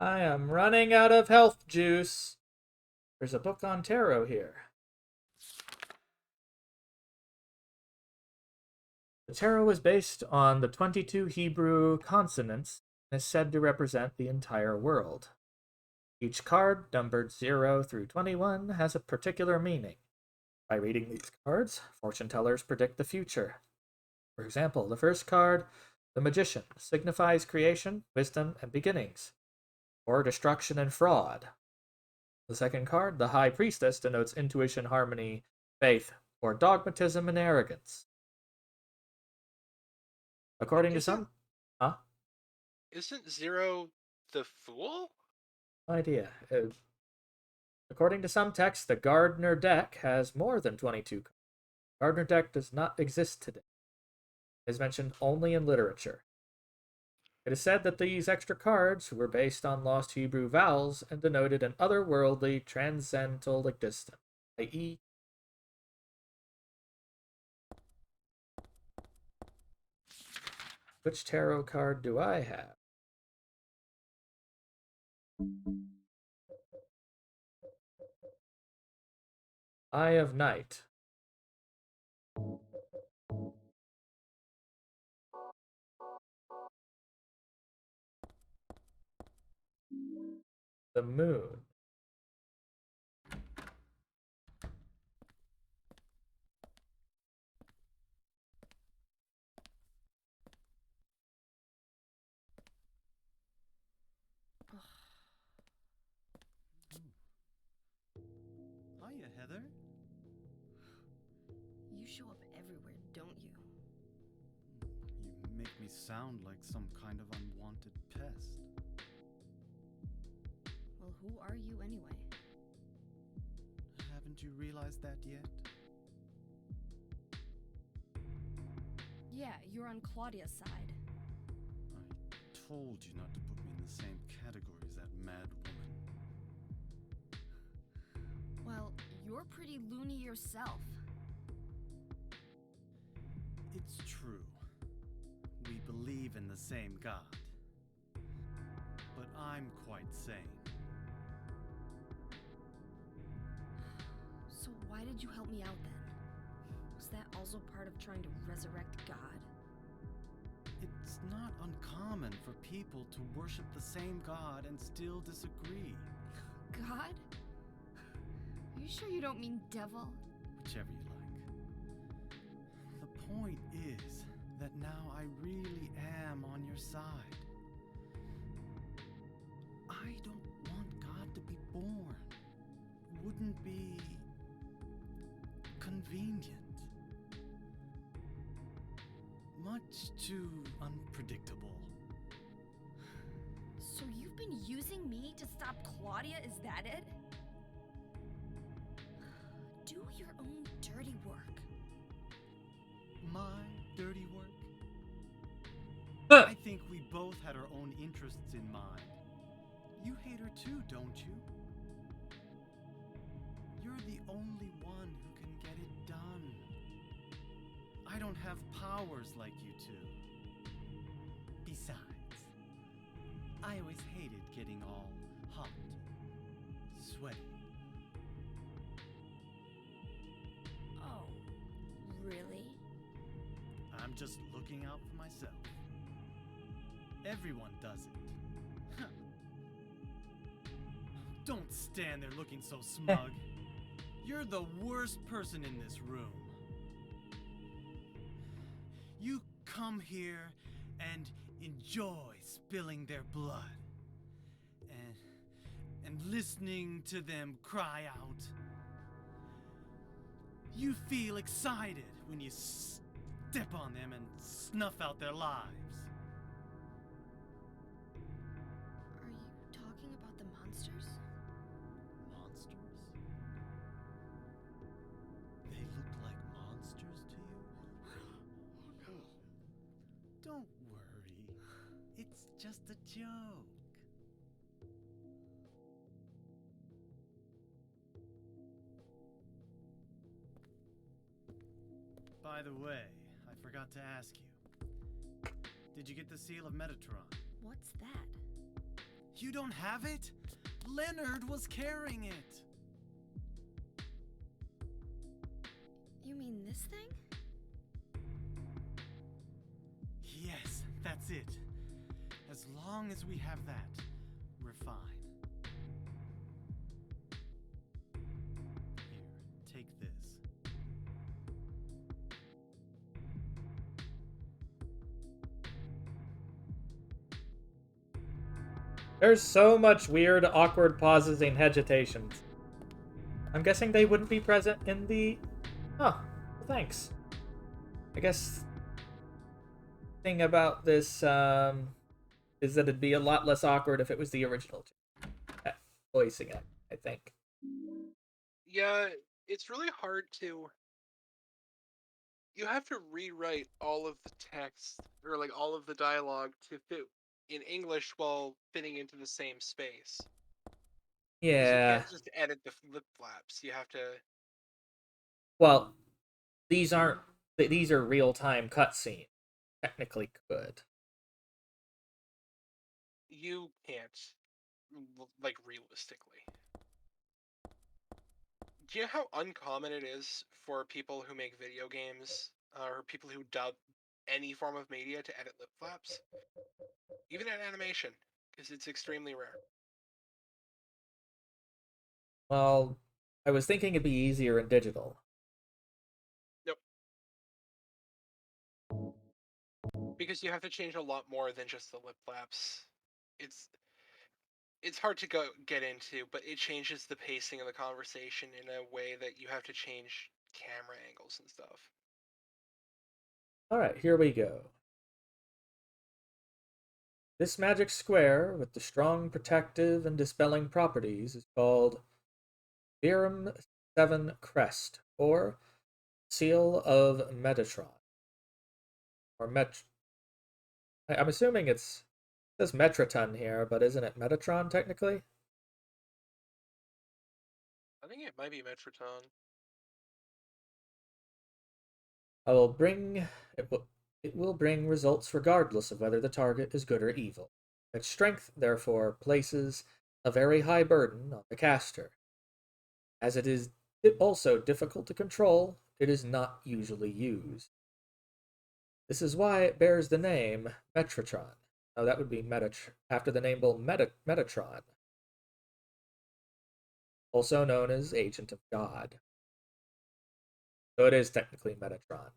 I am running out of health juice. There's a book on tarot here. The tarot is based on the 22 Hebrew consonants and is said to represent the entire world. Each card, numbered 0 through 21, has a particular meaning. By reading these cards, fortune tellers predict the future. For example, the first card, the Magician, signifies creation, wisdom, and beginnings, or destruction and fraud. The second card, the High Priestess, denotes intuition, harmony, faith, or dogmatism and arrogance. According to some... Huh? Isn't Zero the Fool? No idea. According to some texts, the Gardner deck has more than 22 cards. Gardner deck does not exist today. It is mentioned only in literature. It is said that these extra cards were based on lost Hebrew vowels and denoted an otherworldly, transcendental existence, i.e., which tarot card do I have? Eye of Night. The Moon. Hiya, Heather. You show up everywhere, don't you? You make me sound like some kind of unwanted pest. Well, who are you anyway? Haven't you realized that yet? Yeah, you're on Claudia's side. I told you not to put me in the same category as that mad woman. Well, you're pretty loony yourself. It's true. We believe in the same God. But I'm quite sane. So why did you help me out then? Was that also part of trying to resurrect God? It's not uncommon for people to worship the same God and still disagree. God? Are you sure you don't mean devil? Whichever you like. The point is that now I really am on your side. I don't want God to be born. Wouldn't be convenient. Much too unpredictable. So you've been using me to stop Claudia, is that it? Do your own dirty work. My dirty work? Huh. I think we both had our own interests in mind. You hate her too, don't you? You're the only one who can get it done. I don't have powers like you two. Besides, I always hated getting all hot, sweaty. Oh, really? I'm just looking out for myself. Everyone does it. Don't stand there looking so smug. You're the worst person in this room. You come here and enjoy spilling their blood. And listening to them cry out. You feel excited when you step on them and snuff out their lives. Are you talking about the monsters? Monsters? They look like monsters to you? Don't worry. It's just a joke. By the way, I forgot to ask you. Did you get the seal of Metatron? What's that? You don't have it? Leonard was carrying it. You mean this thing? Yes, that's it. As long as we have that, we're fine. Here, take this. There's so much weird, awkward pauses and hesitations. I'm guessing they wouldn't be present in the... Oh, well, thanks. I guess thing about this is that it'd be a lot less awkward if it was the original voicing it, I think. Yeah, it's really hard to. You have to rewrite all of the text or like all of the dialogue to fit in English while fitting into the same space. 'Cause you Yeah. can't just edit the flip flaps. You have to. Well, these aren't... These are real-time cutscenes. Technically could. You can't, like, realistically. Do you know how uncommon it is for people who make video games or people who dub any form of media to edit lip flaps? Even in animation, because it's extremely rare. Well, I was thinking it'd be easier in digital. Nope. Because you have to change a lot more than just the lip flaps. It's hard to get into, but it changes the pacing of the conversation in a way that you have to change camera angles and stuff. Alright, here we go. This magic square with the strong protective and dispelling properties is called Virum 7 Crest, or Seal of Metatron. Or I'm assuming it says Metraton here, but isn't it Metatron technically? I think it might be Metatron. It will bring results regardless of whether the target is good or evil. Its strength, therefore, places a very high burden on the caster. As it is also difficult to control, it is not usually used. This is why it bears the name Metatron. Oh, that would be after the name Metatron, also known as Agent of God. So it is technically Metatron.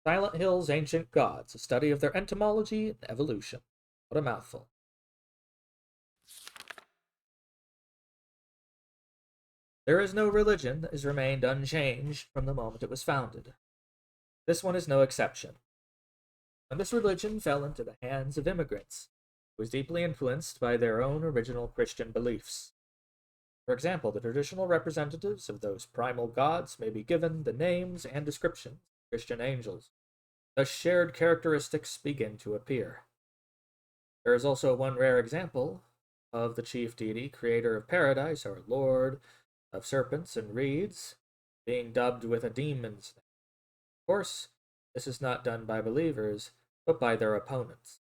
Silent Hill's Ancient Gods, a study of their entomology and evolution. What a mouthful. There is no religion that has remained unchanged from the moment it was founded. This one is no exception. When this religion fell into the hands of immigrants, it was deeply influenced by their own original Christian beliefs. For example, the traditional representatives of those primal gods may be given the names and descriptions of Christian angels. Thus shared characteristics begin to appear. There is also one rare example of the chief deity, creator of paradise, our lord of serpents and reeds, being dubbed with a demon's name. Of course, this is not done by believers, but by their opponents.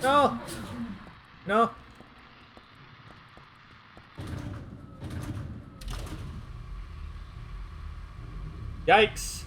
No! No! Yikes!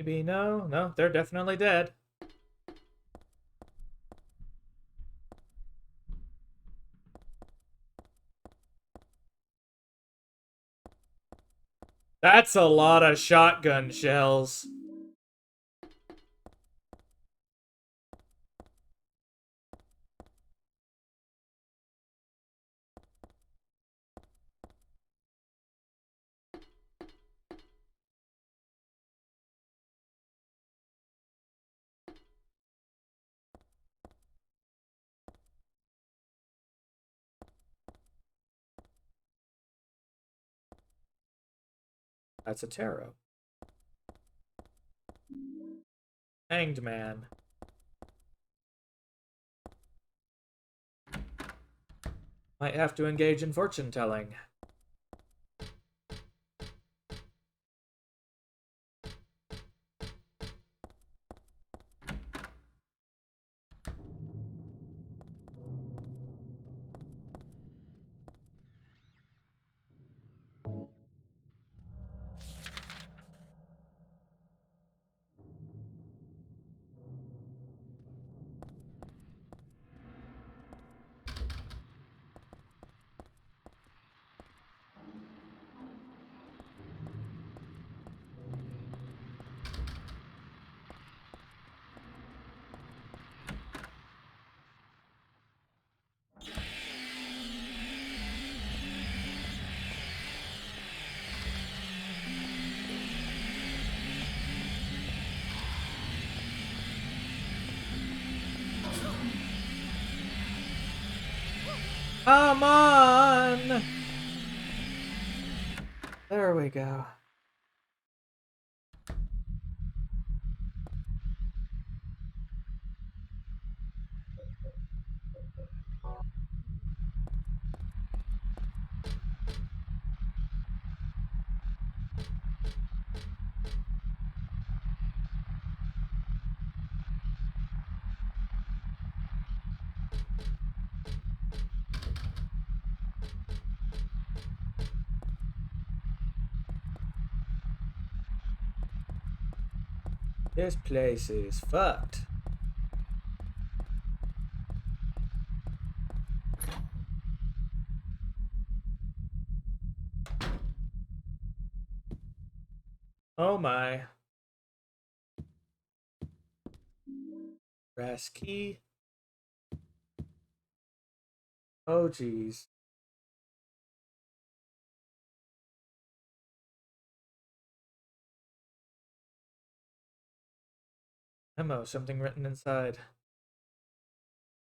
Maybe no, no, they're definitely dead. That's a lot of shotgun shells. That's a tarot. Hanged man. Might have to engage in fortune telling. Come on! There we go. This place is fucked. Oh my. Brass key. Oh geez. Memo, something written inside.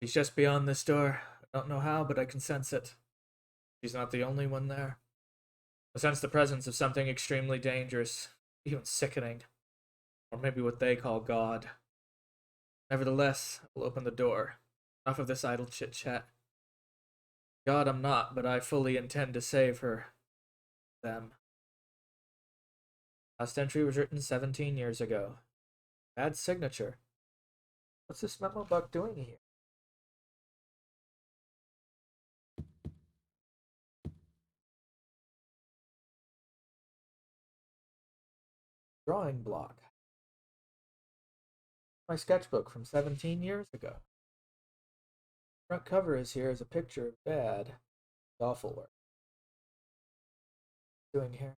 She's just beyond this door. I don't know how, but I can sense it. She's not the only one there. I sense the presence of something extremely dangerous, even sickening. Or maybe what they call God. Nevertheless, I will open the door. Enough of this idle chit-chat. God I'm not, but I fully intend to save her. Them. Last entry was written 17 years ago. Bad signature. What's this memo buck doing here? Drawing block. My sketchbook from 17 years ago. Front cover is here as a picture of Dad. Awful work. Doing here.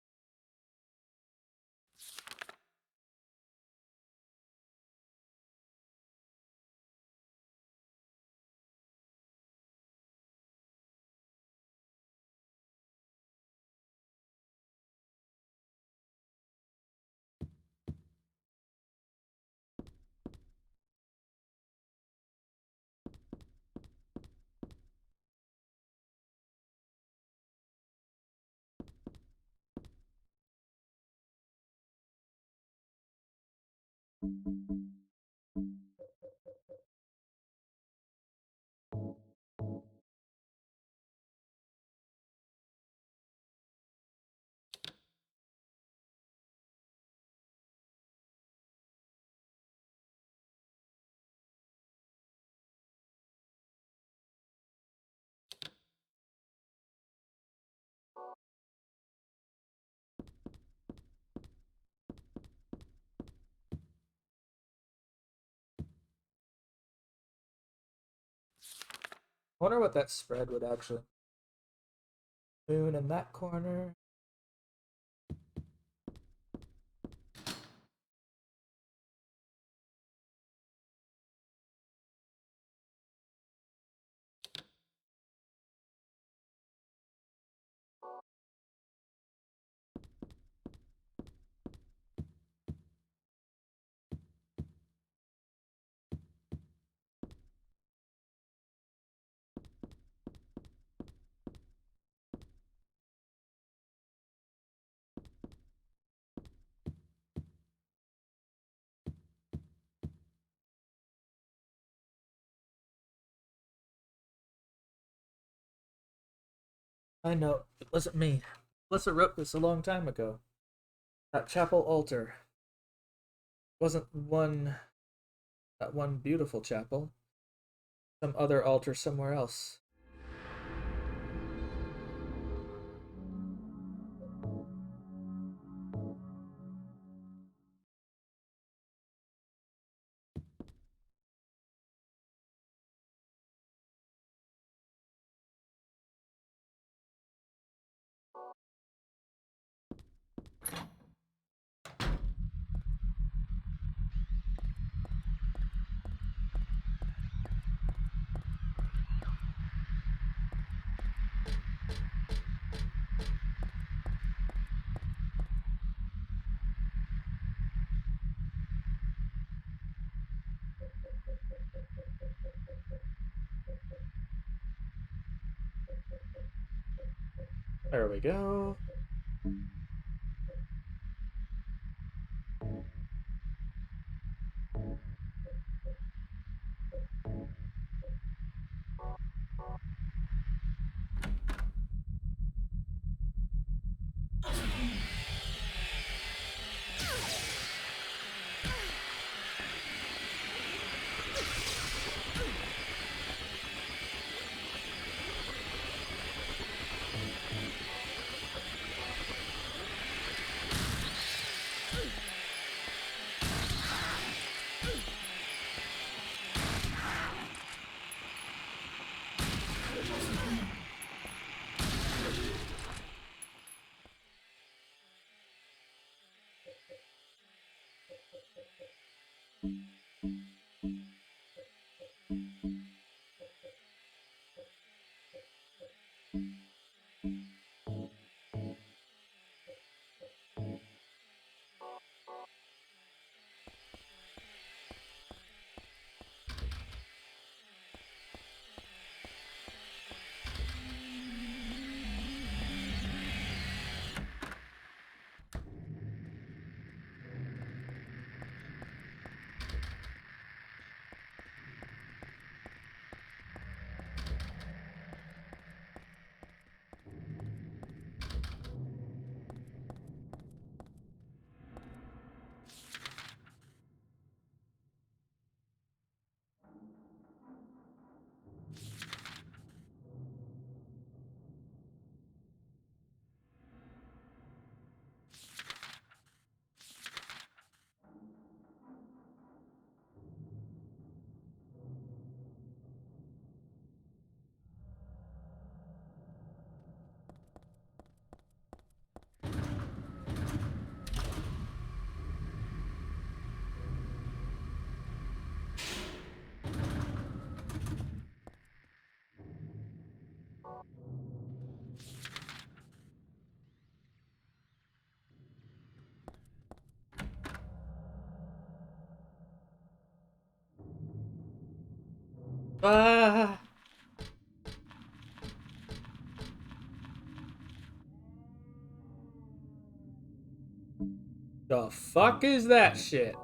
I wonder what that spread would actually. Moon in that corner. I know, it wasn't me. Melissa wrote this a long time ago. That chapel altar. Wasn't that one beautiful chapel. Some other altar somewhere else. There we go. Ah. The fuck is that shit?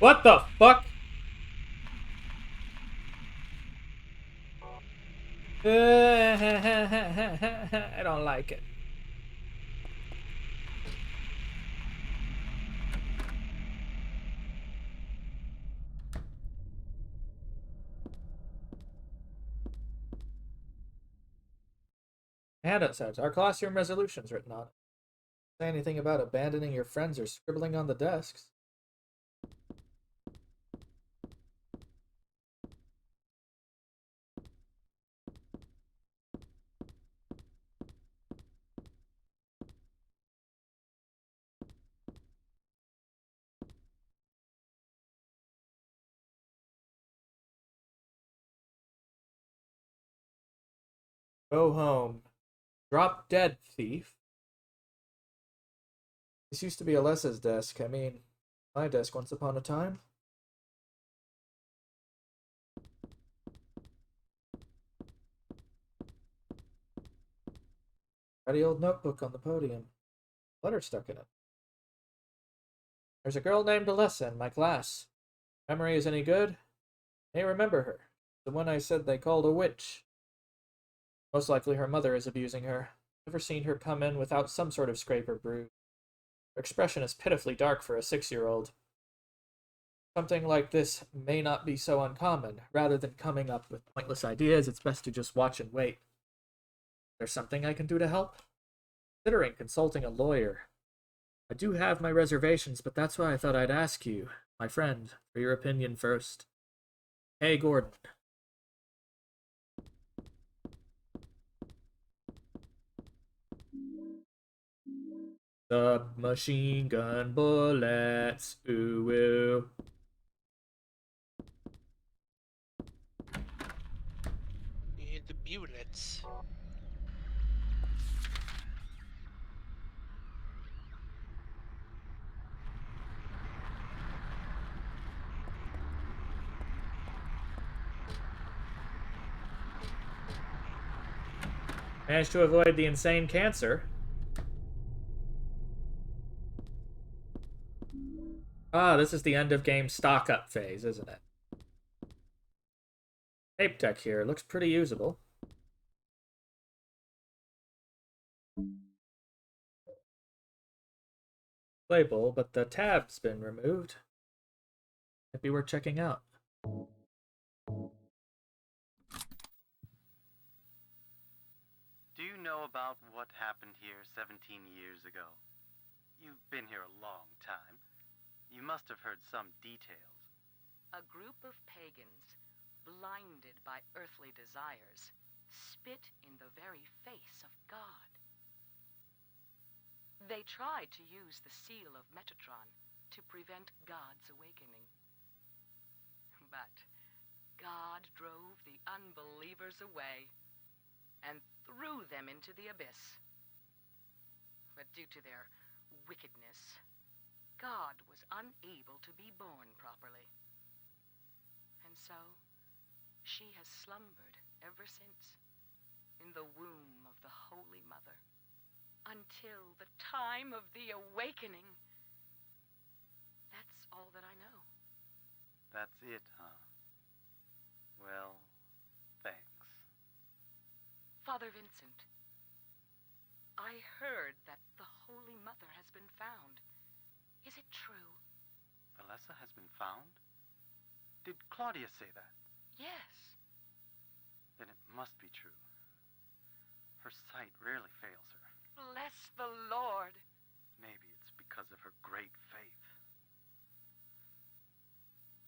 What the fuck? I don't like it. Handout says, our classroom resolutions written on it. Say anything about abandoning your friends or scribbling on the desks. Go home. Drop dead, thief. This used to be Alessa's desk. I mean, my desk once upon a time. Ratty old notebook on the podium. Letter stuck in it. There's a girl named Alessa in my class. Memory is any good? May remember her. The one I said they called a witch. Most likely her mother is abusing her. Never seen her come in without some sort of scrape or bruise. Her expression is pitifully dark for a 6-year-old. Something like this may not be so uncommon. Rather than coming up with pointless ideas, it's best to just watch and wait. There's something I can do to help? Considering consulting a lawyer. I do have my reservations, but that's why I thought I'd ask you, my friend, for your opinion first. Hey, Gordon. Submachine gun bullets, ooh ooh. The bullets. Managed to avoid the insane cancer. Ah, this is the end of game stock-up phase, isn't it? Tape deck here. Looks pretty usable. Label, but the tab's been removed. Might be worth checking out. Do you know about what happened here 17 years ago? You've been here a long time. You must have heard some details. A group of pagans, blinded by earthly desires, spit in the very face of God. They tried to use the seal of Metatron to prevent God's awakening. But God drove the unbelievers away and threw them into the abyss. But due to their wickedness, God was unable to be born properly. And so, she has slumbered ever since, in the womb of the Holy Mother, until the time of the awakening. That's all that I know. That's it, huh? Well, thanks. Father Vincent, I heard that the Holy Mother has been found. Is it true? Alessa has been found? Did Claudia say that? Yes. Then it must be true. Her sight rarely fails her. Bless the Lord. Maybe it's because of her great faith.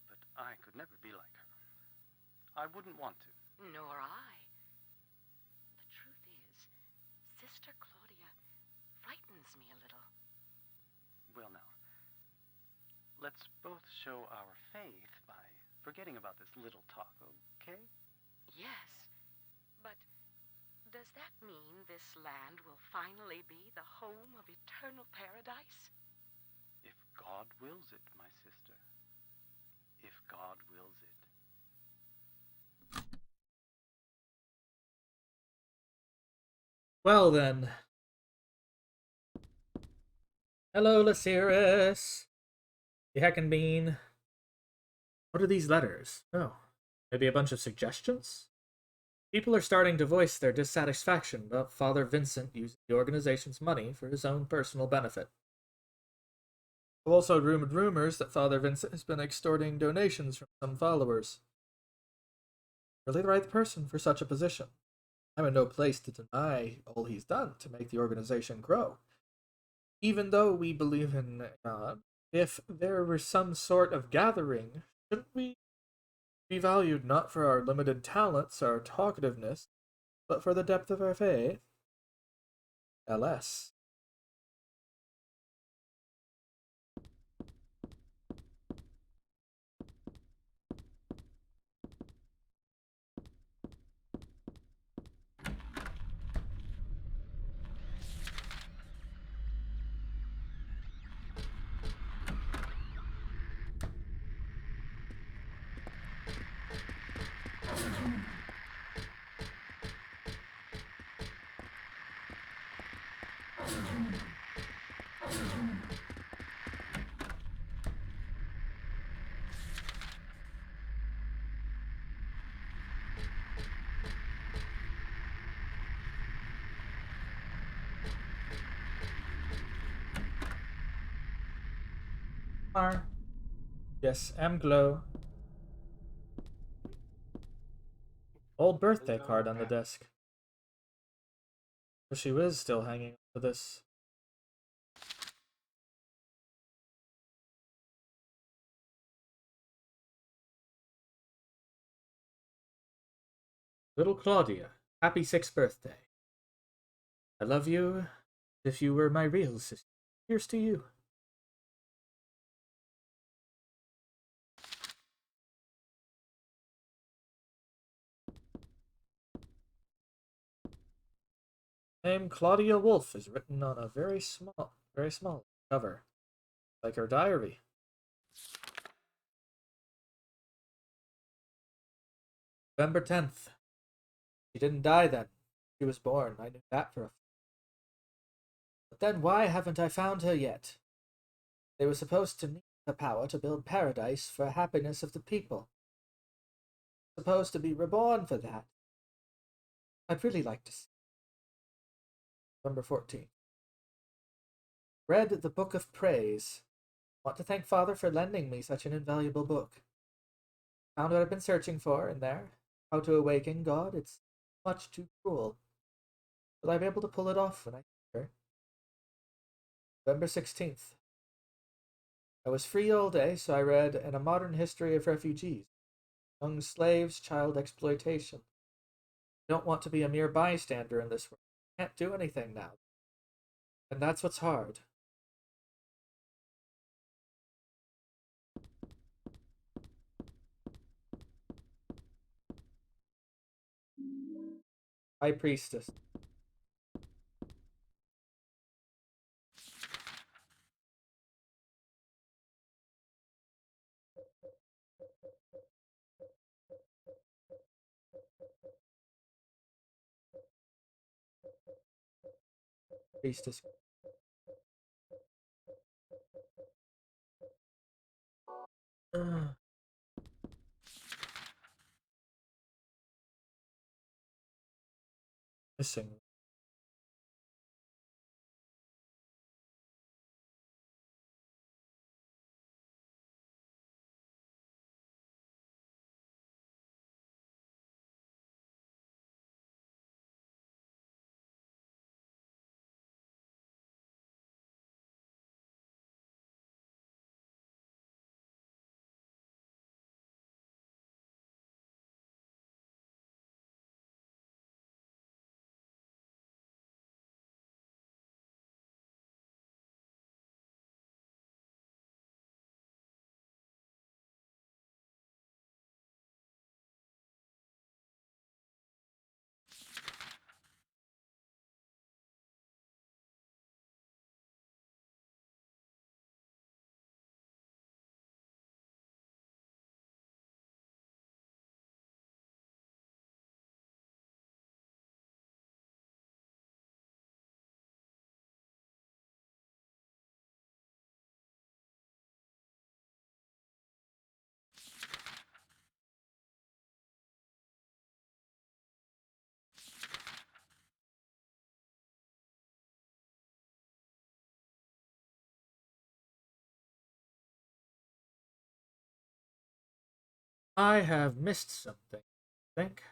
But I could never be like her. I wouldn't want to. Nor I. The truth is, Sister Claudia frightens me a little. Well, now, let's both show our faith by forgetting about this little talk, okay? Yes, but does that mean this land will finally be the home of eternal paradise? If God wills it, my sister. If God wills it. Well then. Hello, Lysiris. The heckin' bean. What are these letters? Oh, maybe a bunch of suggestions? People are starting to voice their dissatisfaction about Father Vincent using the organization's money for his own personal benefit. I've also rumored rumors that Father Vincent has been extorting donations from some followers. Really the right person for such a position. I'm in no place to deny all he's done to make the organization grow. Even though we believe in God, if there were some sort of gathering, shouldn't we be valued not for our limited talents, our talkativeness, but for the depth of our faith? LS. R. Yes, M glow. Old birthday card on the desk. So she was still hanging on to this. Little Claudia, happy 6th birthday. I love you as if you were my real sister. Here's to you. Name Claudia Wolf is written on a very small cover, like her diary. November 10th. She didn't die then. She was born. I knew that for a fact. But then why haven't I found her yet? They were supposed to need the power to build paradise for happiness of the people. Supposed to be reborn for that. I'd really like to see. November 14th. Read the Book of Praise. Want to thank Father for lending me such an invaluable book. Found what I've been searching for in there. How to awaken God. It's much too cruel. Will I be able to pull it off when I see her? November 16th. I was free all day, so I read In a Modern History of Refugees. Young slaves, child exploitation. I don't want to be a mere bystander in this world. I can't do anything now. And that's what's hard. High Priestess. Priestess. Ugh. Missing. I have missed something, I think.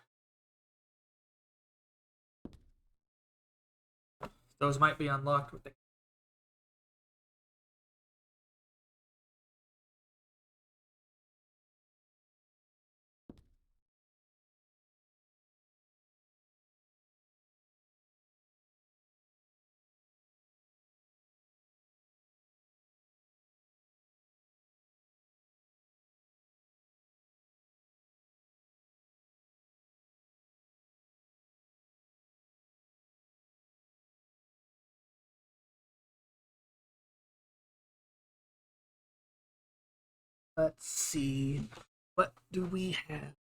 Those might be unlocked with the... Let's see. What do we have?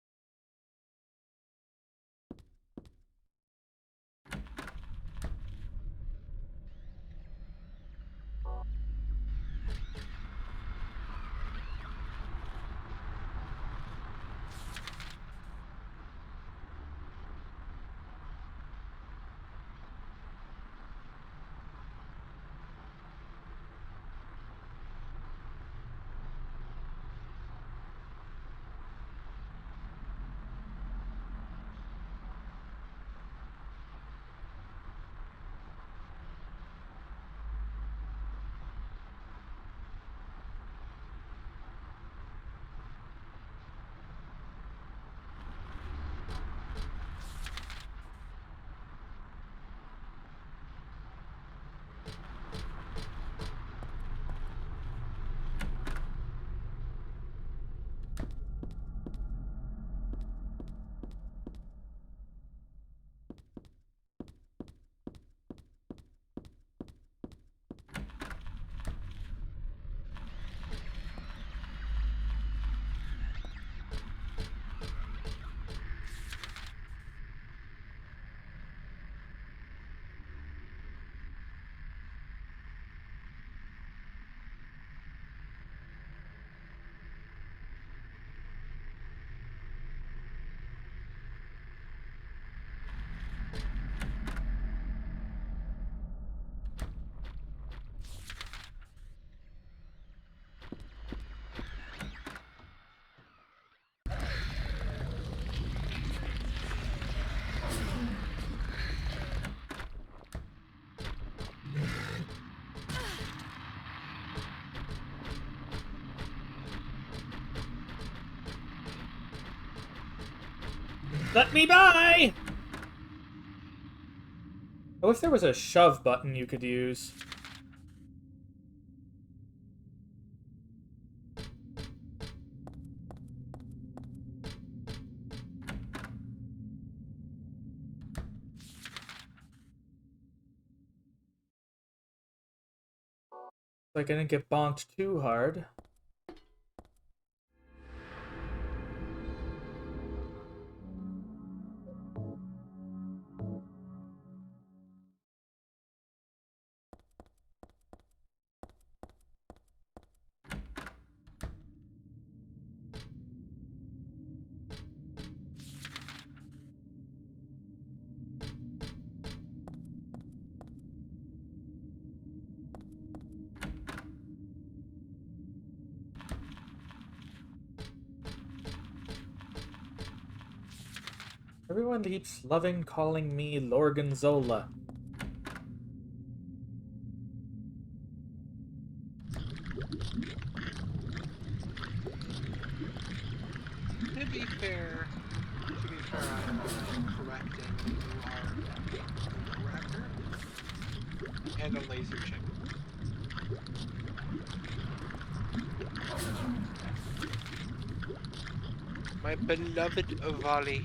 Let me by! I wish there was a shove button you could use. Like I didn't get bonked too hard. Everyone keeps loving calling me Lorgonzola. To be fair, I'm correcting you are a raptor and a laser chicken. My beloved Ovali.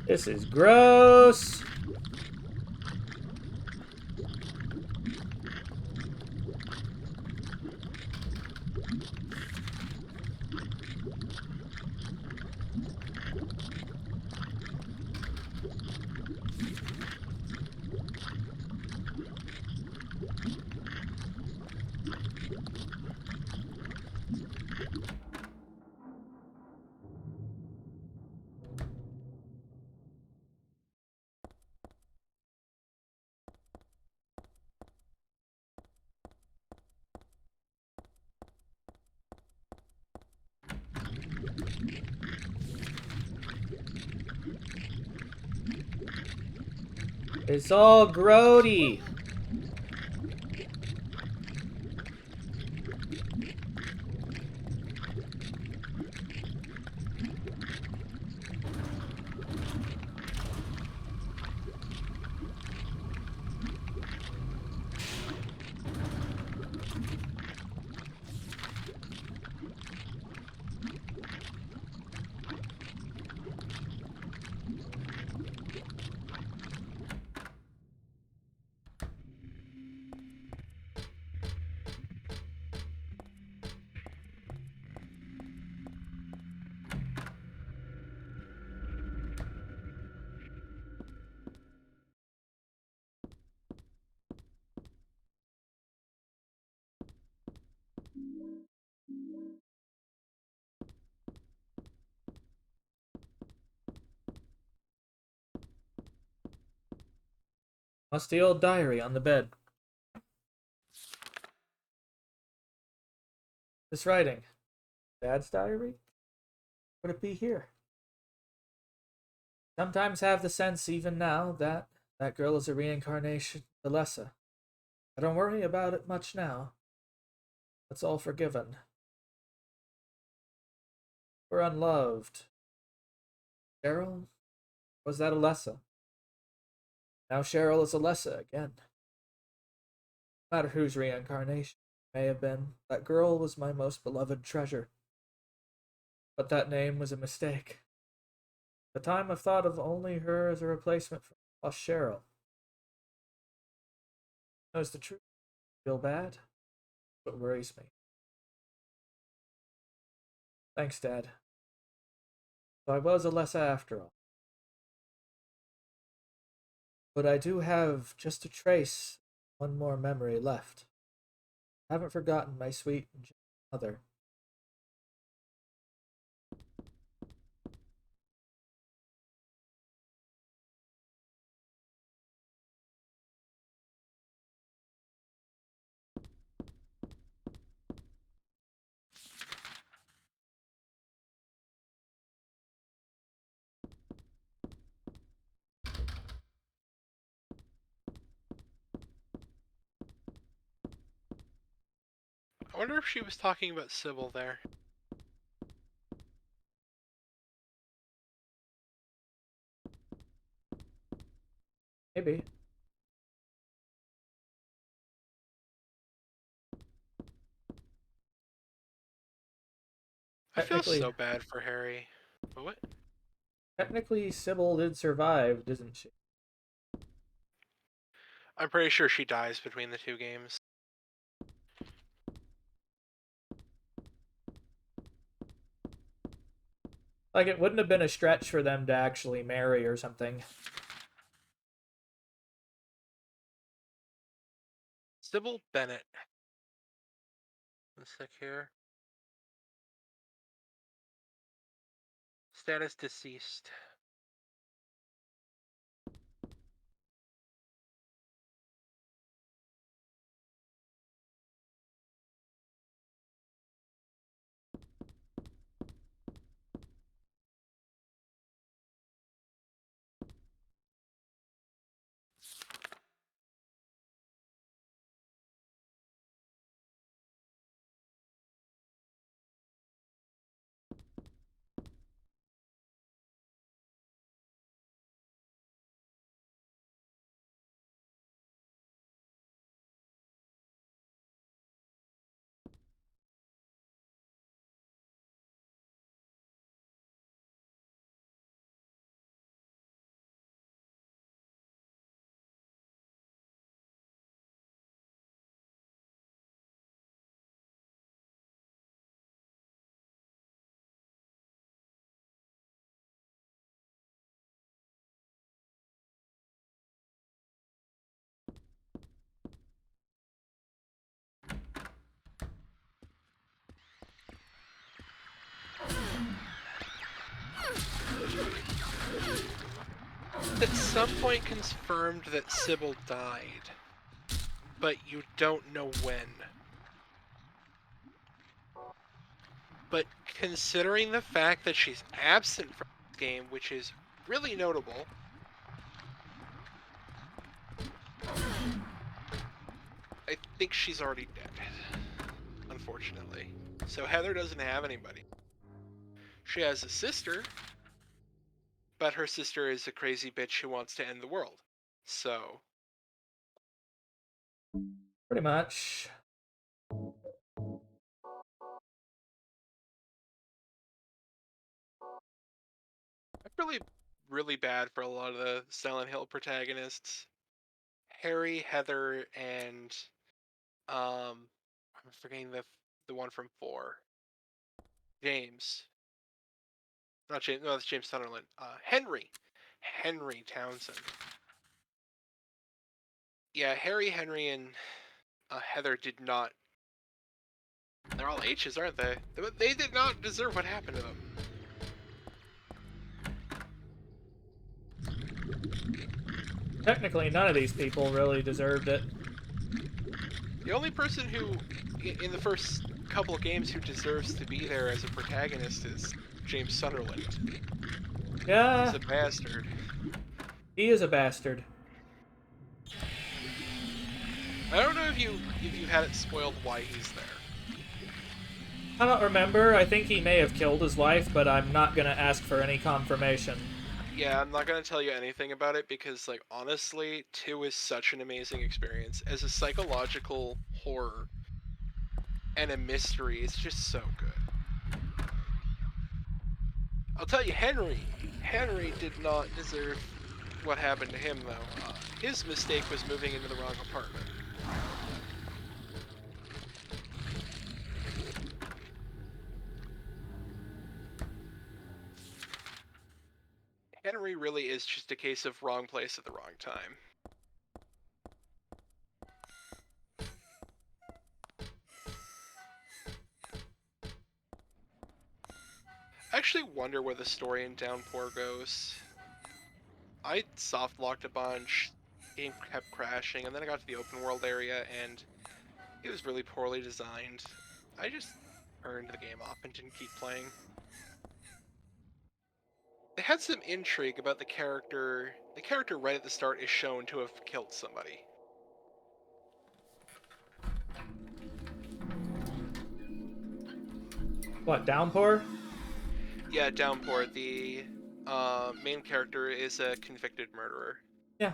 This is gross. It's all grody. Musty old diary on the bed. This writing. Dad's diary? Would it be here? Sometimes have the sense even now that that girl is a reincarnation of Alessa. I don't worry about it much now. It's all forgiven. We're unloved. Cheryl? Was that Alessa? Now Cheryl is Alessa again. No matter whose reincarnation it may have been, that girl was my most beloved treasure. But that name was a mistake. At the time I've thought of only her as a replacement for lost Cheryl. Knows the truth. Feel bad? What worries me. Thanks, Dad. So I was Alessa after all. But I do have just a trace, one more memory left. I haven't forgotten my sweet and gentle mother. I wonder if she was talking about Sybil there. Maybe. I feel Technically- so bad for Harry. What? Technically, Sybil did survive, didn't she? I'm pretty sure she dies between the two games. Like, it wouldn't have been a stretch for them to actually marry or something. Sybil Bennett. One sec here. Status deceased. At some point confirmed that Sybil died, but you don't know when. But considering the fact that she's absent from this game, which is really notable, I think she's already dead, unfortunately. So Heather doesn't have anybody. She has a sister, but her sister is a crazy bitch who wants to end the world. So, Pretty much. that's really, really bad for a lot of the Silent Hill protagonists. Harry, Heather, and I'm forgetting the one from 4. James. Not James. No, that's James Sunderland. Henry. Henry Townsend. Yeah, Harry, Henry, and Heather did not. They're all H's, aren't they? They did not deserve what happened to them. Technically, none of these people really deserved it. The only person who, in the first couple of games, who deserves to be there as a protagonist is James Sunderland. Yeah, He's a bastard. he is a bastard. I don't know if you had it spoiled why he's there. I don't remember. I think he may have killed his wife, but I'm not gonna ask for any confirmation. Yeah, I'm not gonna tell you anything about it because, like, honestly, 2 is such an amazing experience. As a psychological horror and a mystery, it's just so good. I'll tell you, Henry did not deserve what happened to him, though. His mistake was moving into the wrong apartment. Henry really is just a case of wrong place at the wrong time. I actually wonder where the story in Downpour goes. I soft locked a bunch, game kept crashing, and then I got to the open world area and it was really poorly designed. I just turned the game off and didn't keep playing. They had some intrigue about the character. The character right at the start is shown to have killed somebody. What, Downpour? Yeah, Downpour. The main character is a convicted murderer. Yeah.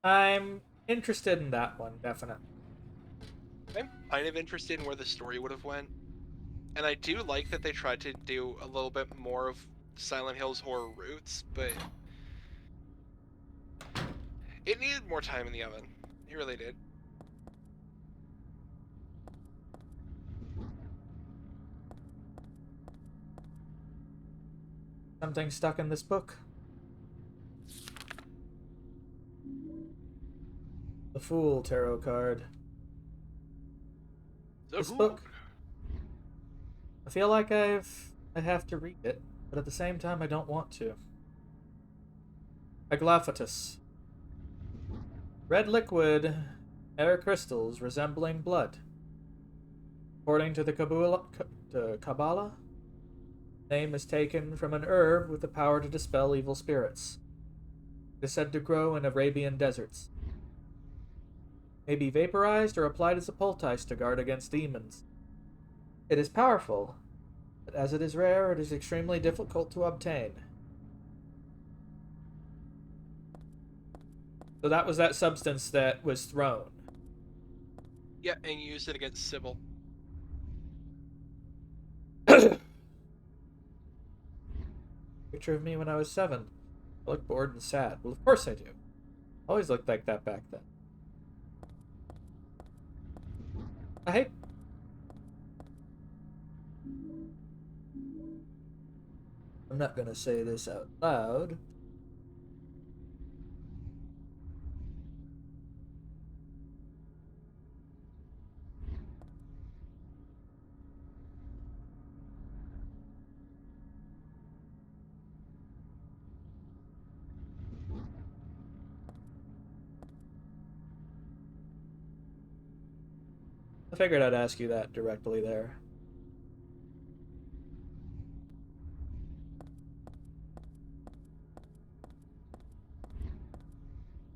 I'm interested in that one, definitely. I'm kind of interested in where the story would have went, and I do like that they tried to do a little bit more of Silent Hill's horror roots, but it needed more time in the oven. It really did. Something stuck in this book. The Fool tarot card. This book, I feel like I have to read it, but at the same time I don't want to. Aglaophatus. Red liquid, air crystals resembling blood. According to the Kabbalah, name is taken from an herb with the power to dispel evil spirits. It is said to grow in Arabian deserts. May be vaporized or applied as a poultice to guard against demons. It is powerful, but as it is rare, it is extremely difficult to obtain. So that was that substance that was thrown. Yeah, and you used it against Sybil. Picture of me when I was 7. I look bored and sad. Well, of course I do. I always looked like that back then. I hate... I'm not gonna say this out loud. I figured I'd ask you that directly there.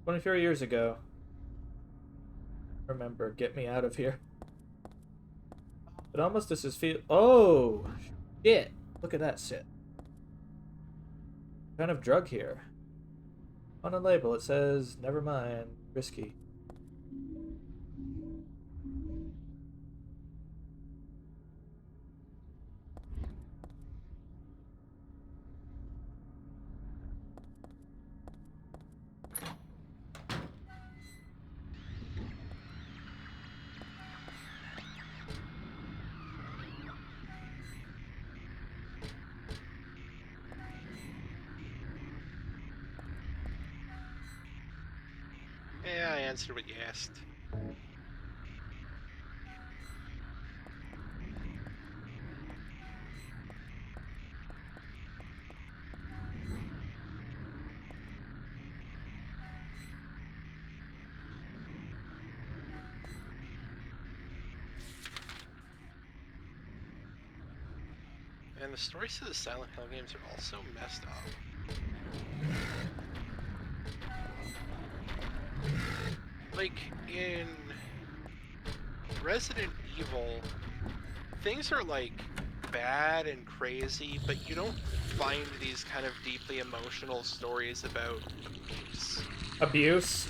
"24 years ago. Remember, get me out of here." But almost this is feel. Oh, shit! Look at that shit. What kind of drug here? On a label, it says, "Never mind, risky." Yeah, I answered what you asked. And the stories to the Silent Hill games are also messed up. Like, in Resident Evil, things are, like, bad and crazy, but you don't find these kind of deeply emotional stories about abuse. Abuse?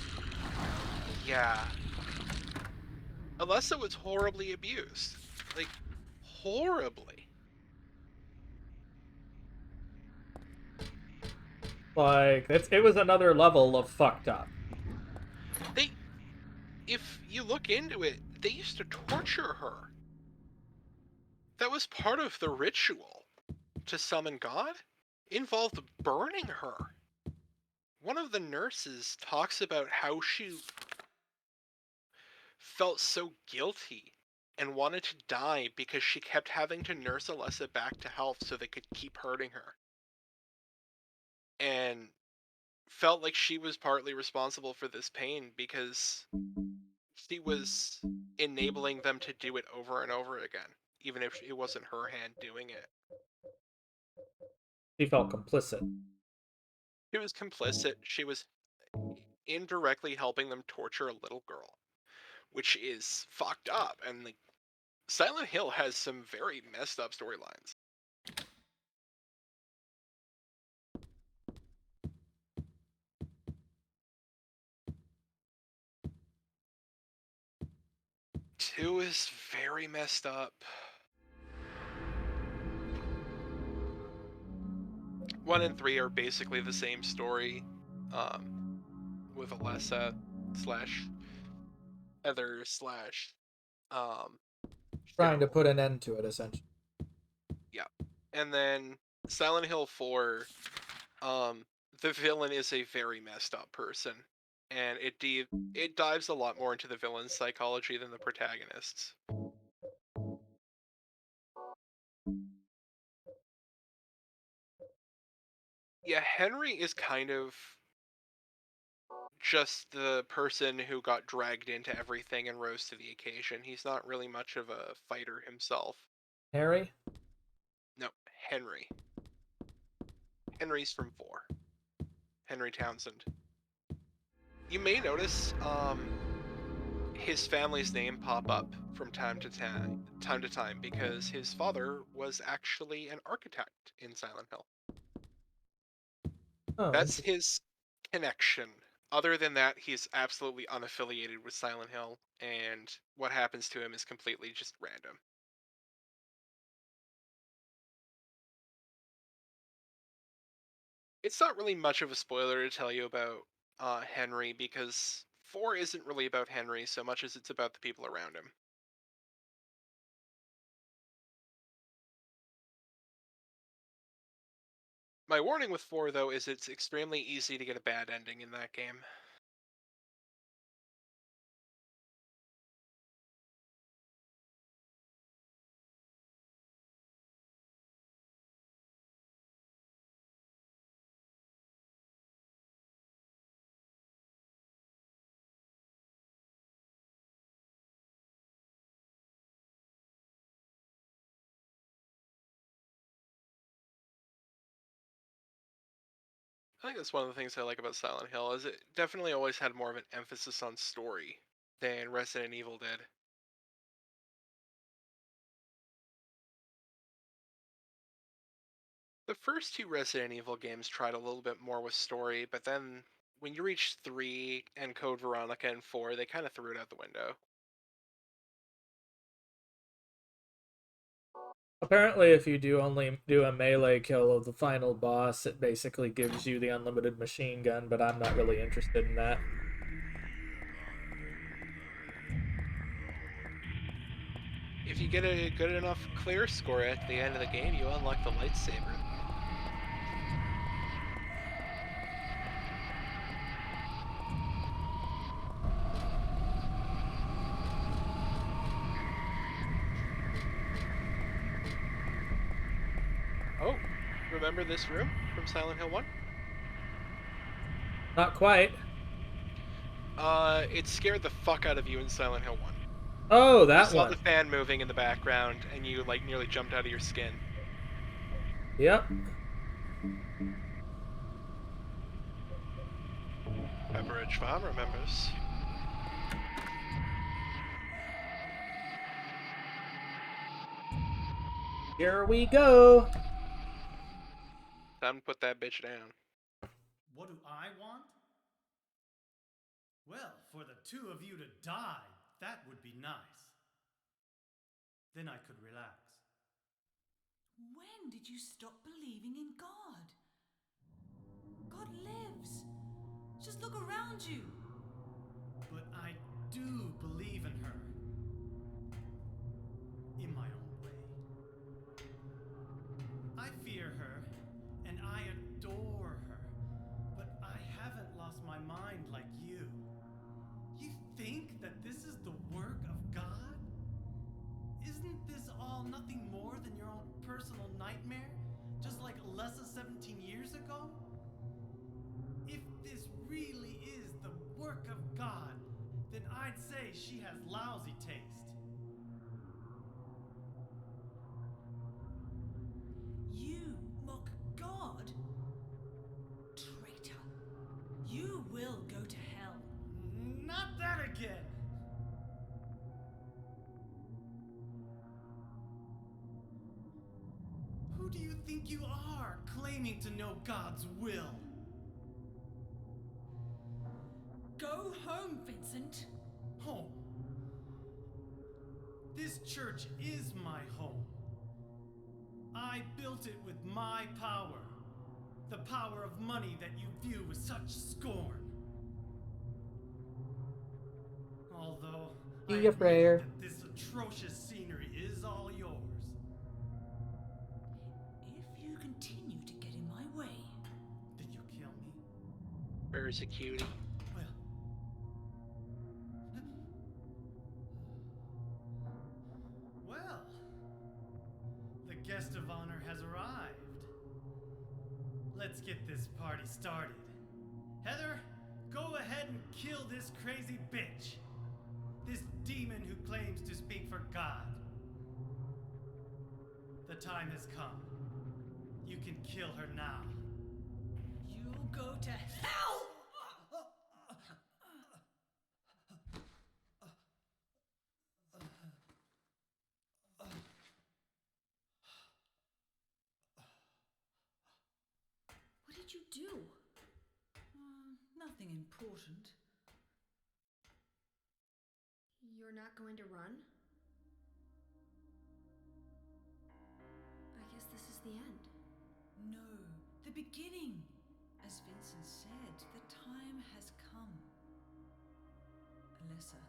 Yeah. Unless it was horribly abused. Like, horribly. Like, it was another level of fucked up. If you look into it, they used to torture her. That was part of the ritual to summon God. It involved burning her. One of the nurses talks about how she felt so guilty and wanted to die because she kept having to nurse Alessa back to health so they could keep hurting her. And felt like she was partly responsible for this pain because she was enabling them to do it over and over again, even if it wasn't her hand doing it. She felt complicit. She was complicit. She was indirectly helping them torture a little girl, which is fucked up. And like, Silent Hill has some very messed up storylines. Two is very messed up. 1 and 3 are basically the same story, with Alessa slash Heather slash Trying to Cheryl. put an end to it, essentially. Yeah, and then Silent Hill 4, the villain is a very messed up person, and it dives a lot more into the villain's psychology than the protagonists. Yeah, Henry is kind of just the person who got dragged into everything and rose to the occasion. He's not really much of a fighter himself. Harry? No, Henry. Henry's from 4. Henry Townsend. You may notice his family's name pop up from time to time because his father was actually an architect in Silent Hill. Oh, That's his connection. Other than that, he's absolutely unaffiliated with Silent Hill, and what happens to him is completely just random. It's not really much of a spoiler to tell you about Henry, because 4 isn't really about Henry so much as it's about the people around him. My warning with 4, though, is it's extremely easy to get a bad ending in that game. I think that's one of the things I like about Silent Hill, is it definitely always had more of an emphasis on story than Resident Evil did. The first 2 Resident Evil games tried a little bit more with story, but then when you reach 3 and Code Veronica and 4, they kind of threw it out the window. Apparently, if you do only do a melee kill of the final boss, it basically gives you the unlimited machine gun, but I'm not really interested in that. If you get a good enough clear score at the end of the game, you unlock the lightsaber. Oh, remember this room from Silent Hill 1? Not quite. It scared the fuck out of you in Silent Hill 1. Oh, You that saw one. the fan moving in the background, and you like nearly jumped out of your skin. Yep. Pepperidge Farm remembers. Here we go. Time to put that bitch down. What do I want? Well, for the two of you to die, that would be nice. Then I could relax. When did you stop believing in God? God lives. Just look around you. But I do believe in her. In my own way. I fear her, and I adore her. But I haven't lost my mind like you. You think that this is the work of God? Isn't this all nothing more than your own personal nightmare? Just like Alessa 17 years ago? If this really is the work of God, then I'd say she has lousy taste. You mock God? Traitor. You will go to hell. Not that again! Who do you think you are, claiming to know God's will? Go home, Vincent. Home. This church is my home. I built it with my power. The power of money that you view with such scorn. Although Do I your admit prayer. that this atrocious scenery is all yours. If you continue to get in my way, Did you kill me? Where's a cutie? Well. Well. The guest of honor has arrived. Let's get this party started. Heather, go ahead and kill this crazy bitch. This demon who claims to speak for God. The time has come. You can kill her now. you'll go to hell! What did you do? Nothing important. You're not going to run? I guess this is the end. No, the beginning. As Vincent said, the time has come. Alessa,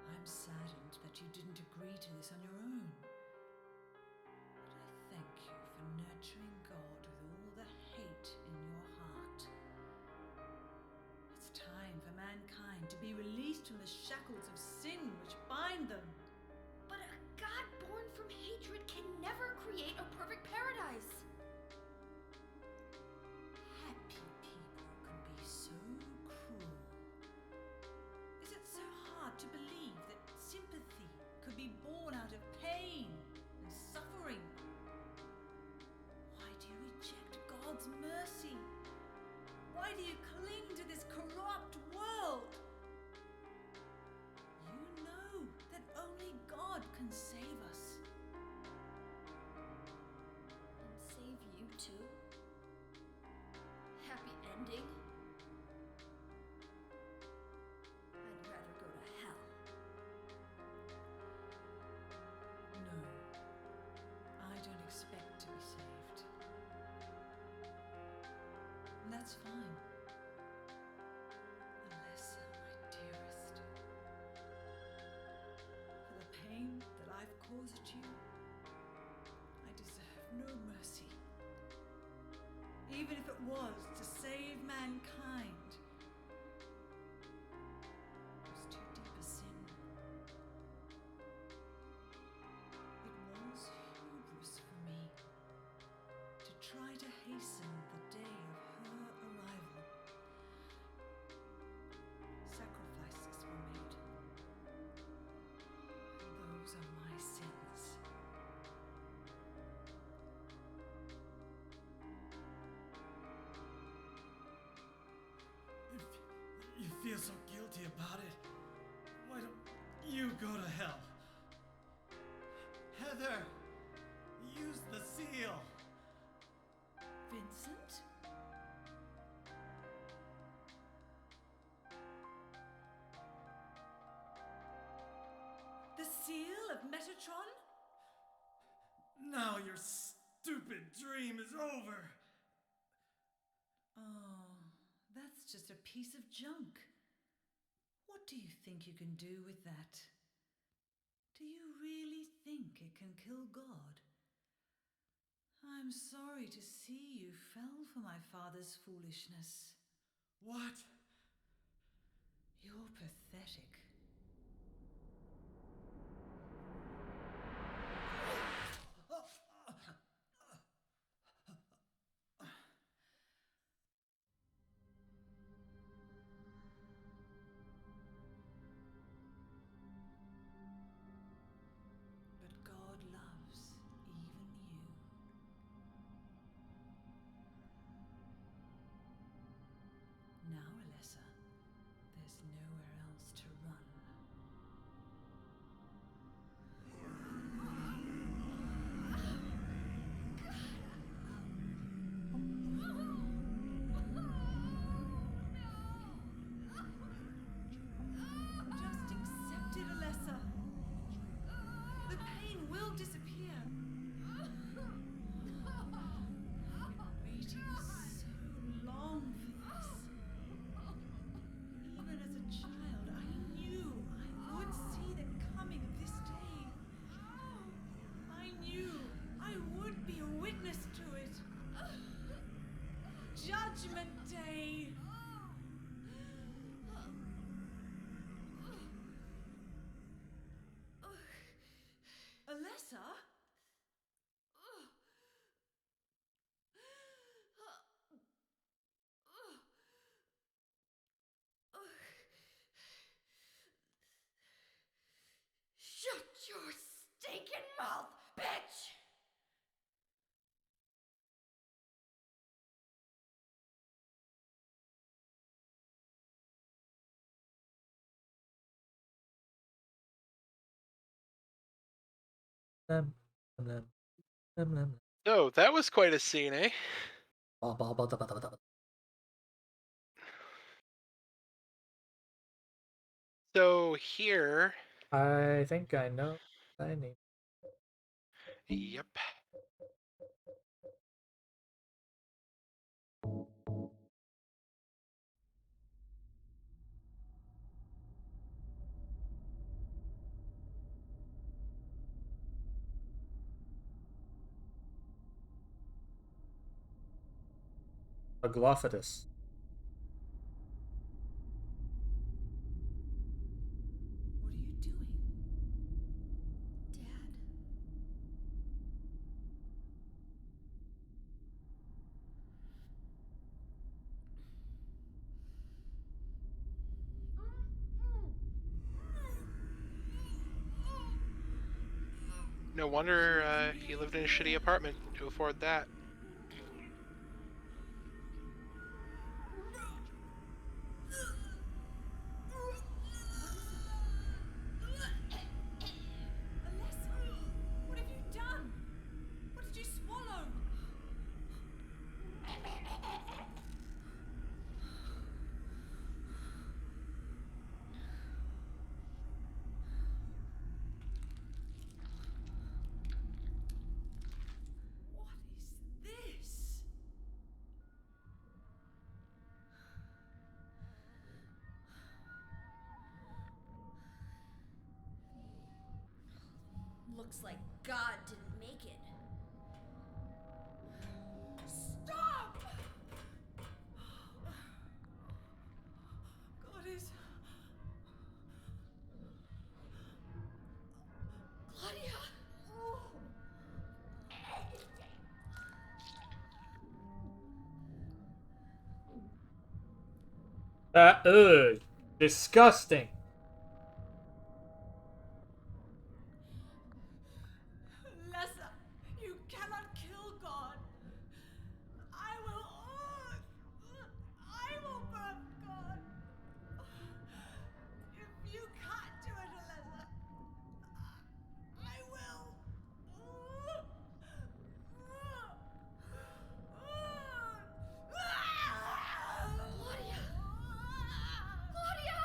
I'm saddened that you didn't agree to this on your own. But I thank you for nurturing God with all the hate in your heart. It's time for mankind to be released from the shackles of sin which bind them. But a god born from hatred can never create a perfect paradise. Happy people can be so cruel. Is it so hard to believe that sympathy could be born out of pain and suffering? Why do you reject God's mercy? Why do you cling to this corrupt world? You know that only God can save us. And save you too? Happy ending? I'd rather go to hell. No, I don't expect to be saved. And that's fine. Alessa, my dearest. For the pain that I've caused you, I deserve no mercy. Even if it was to save mankind. It was too deep a sin. It was hubris for me to try to hasten the day of her arrival. Sacrifices were made. And those are my sins. If you feel so guilty about it, why don't you go to hell? Heather, use the seal. Vincent? The seal of Metatron? Now your stupid dream is over. Oh, that's just a piece of junk. What do you think you can do with that? Do you really think it can kill God? I'm sorry to see you fell for my father's foolishness. What? You're pathetic. But God loves even you. Now, your stinking mouth, bitch! Nom, nom, nom, nom. So that was quite a scene, eh? Ba, ba, ba, da, ba, da, ba, da. So here, I think I know what I need. yep. A Glophitus. What are you doing? Dad. No wonder he lived in a shitty apartment to afford that. Alessa, what have you done? What did you swallow? What is this? Looks like God didn't make it. Stop! God is... Claudia! Ugh. Disgusting. Alessa, you cannot kill God. I will birth God. If you can't do it, Alessa, I will. Claudia! Claudia!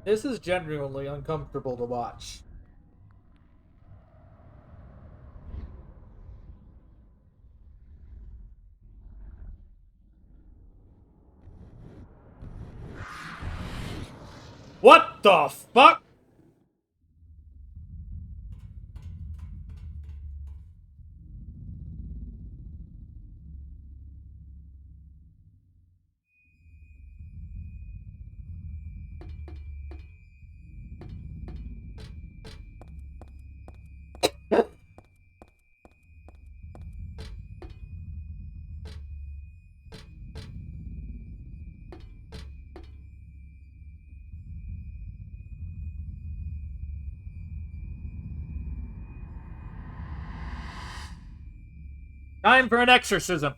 This is genuinely uncomfortable to watch. What the fuck? Time for an exorcism.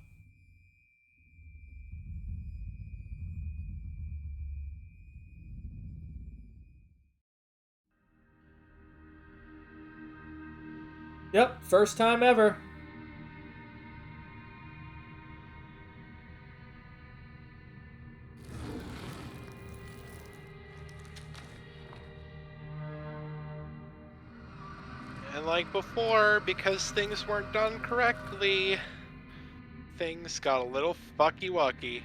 Yep, first time ever. And like before, because things weren't done correctly, things got a little fucky-wucky.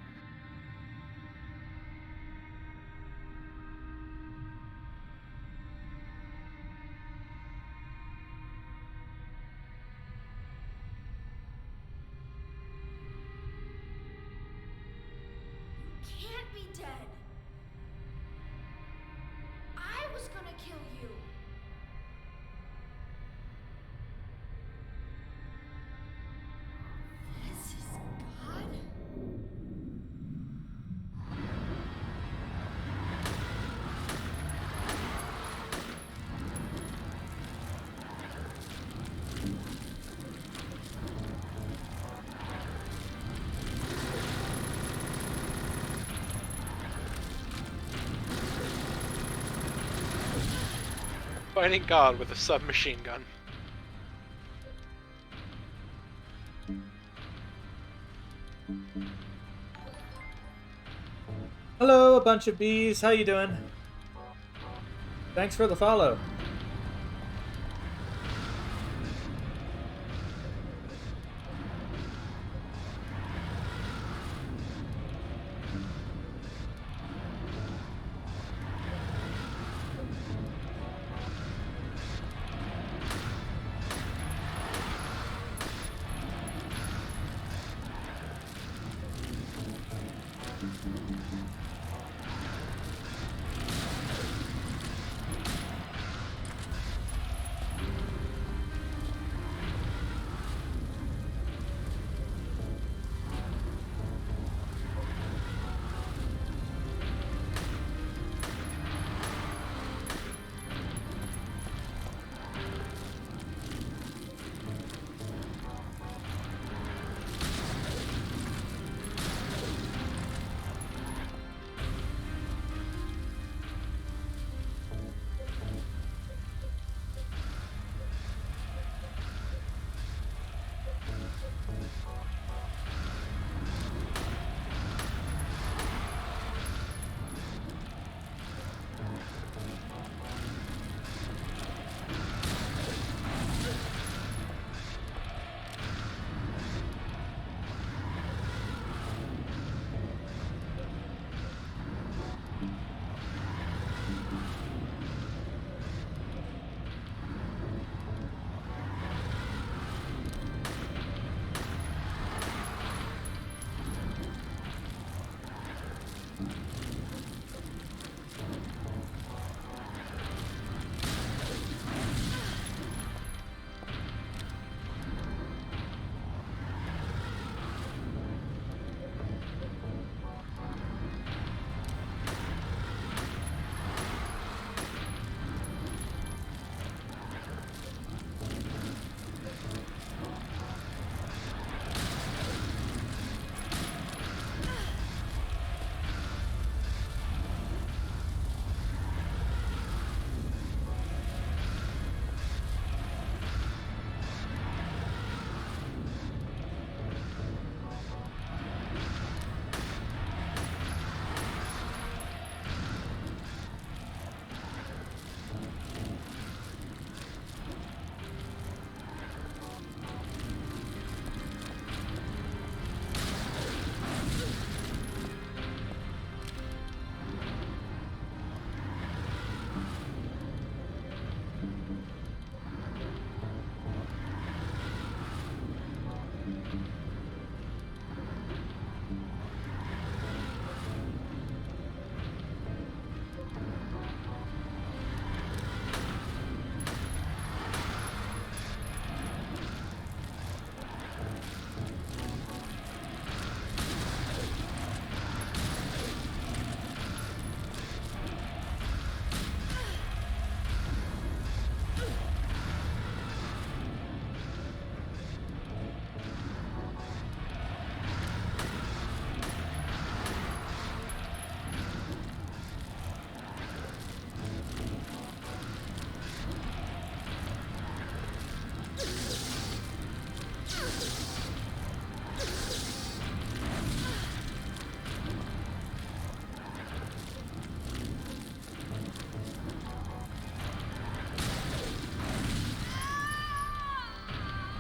Finding God with a submachine gun. Hello, a bunch of bees. How you doing? Thanks for the follow.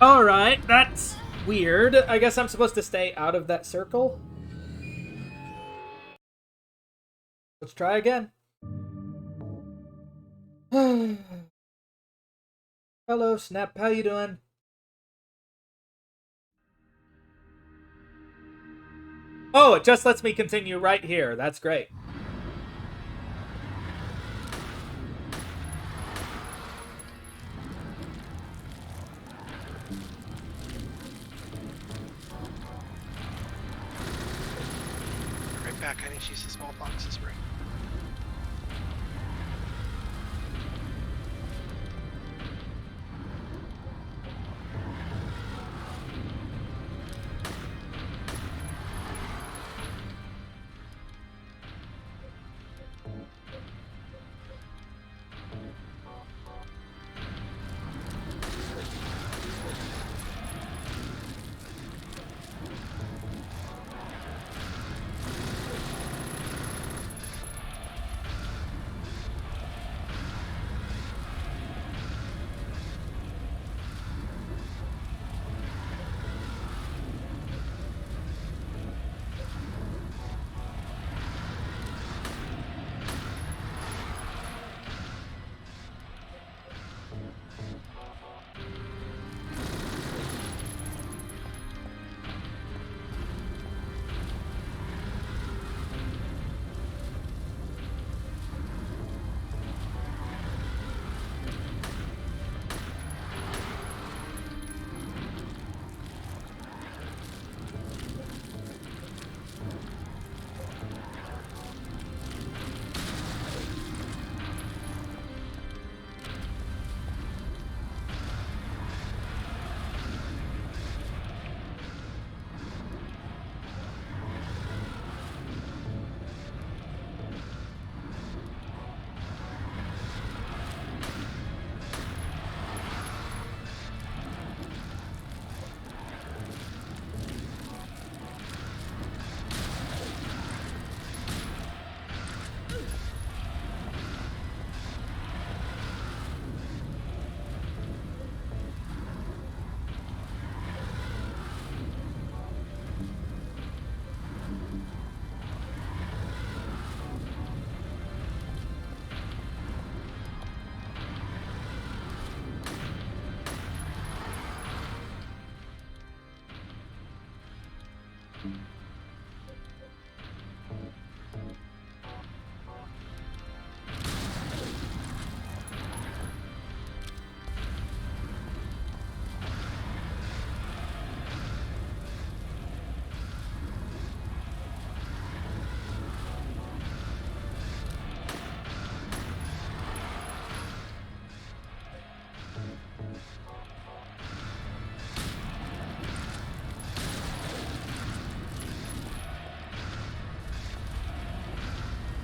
Alright, that's weird. I guess I'm supposed to stay out of that circle. Let's try again. Hello, Snap. How you doing? Oh, it just lets me continue right here. That's great. Right back. I need to use the small box to spray.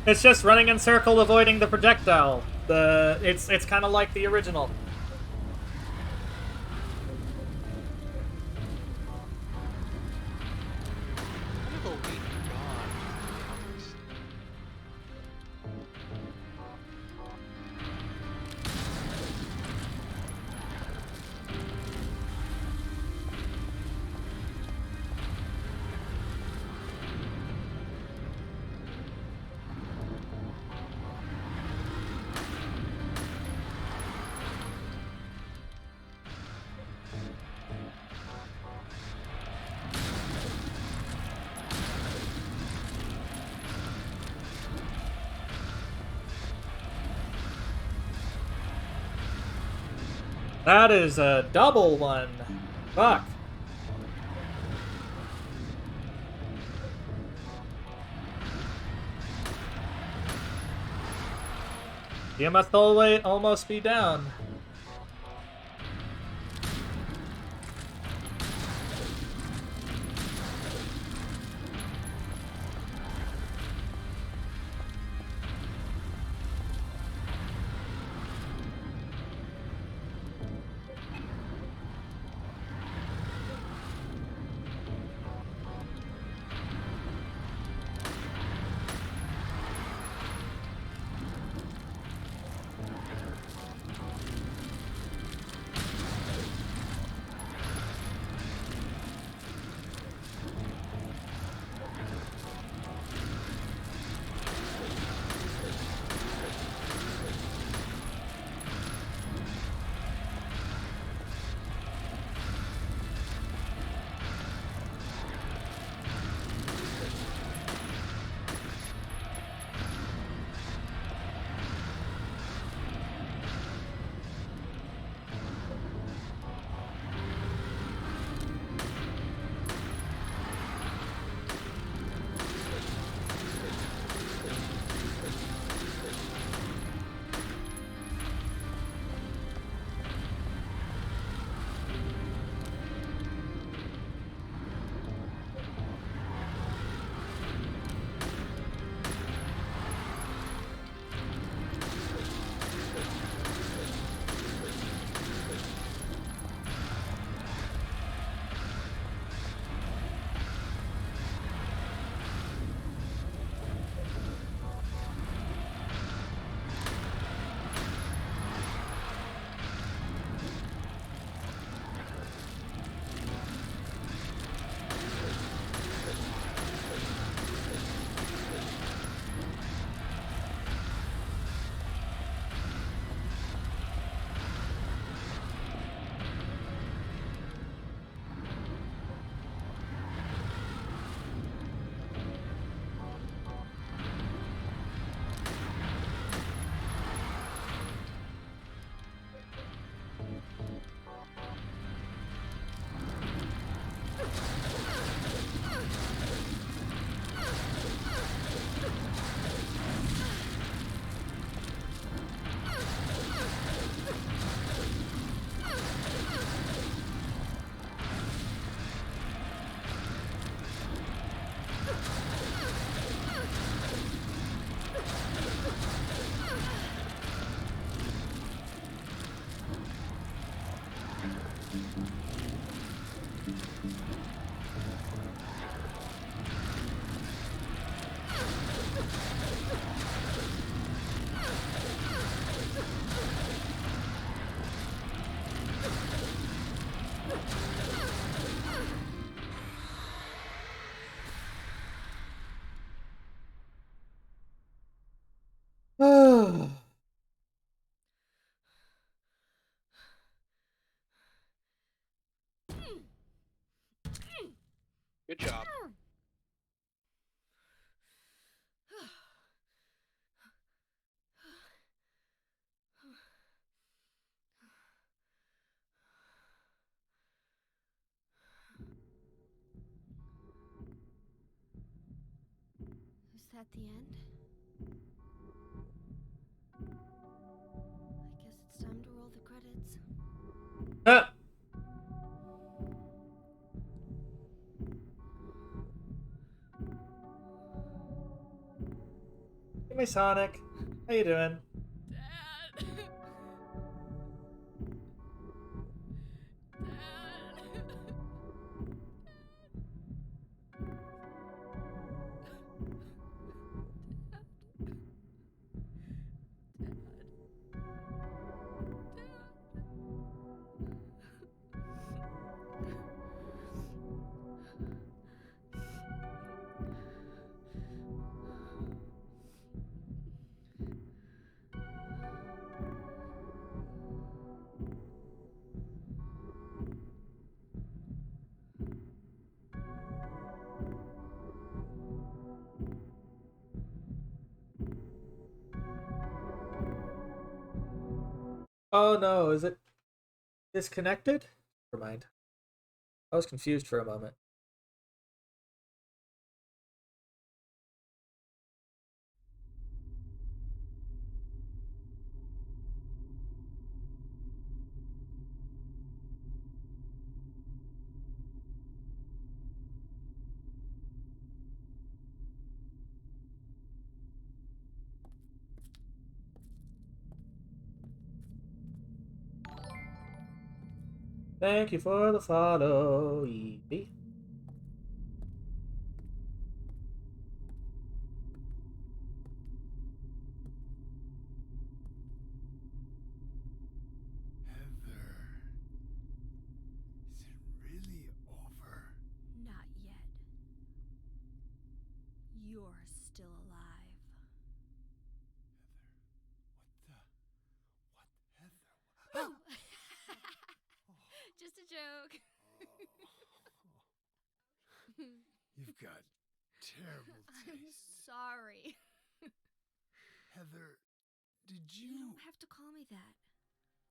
It's just running in circle, avoiding the projectile. It's kind of like the original. Kind of a weak god, to be honest. That is a double one. Fuck. You must almost be down. Good job. Is that the end? I guess it's time to roll the credits. Give me Sonic. How you doing? Dad. Oh no, is it disconnected? Never mind. I was confused for a moment. Thank you for the follow, EB. Heather, is it really over? Not yet. You're still alive. Heather, what Oh! Just a joke. You've got terrible I'm taste. sorry. Heather, did You you... don't have to call me that.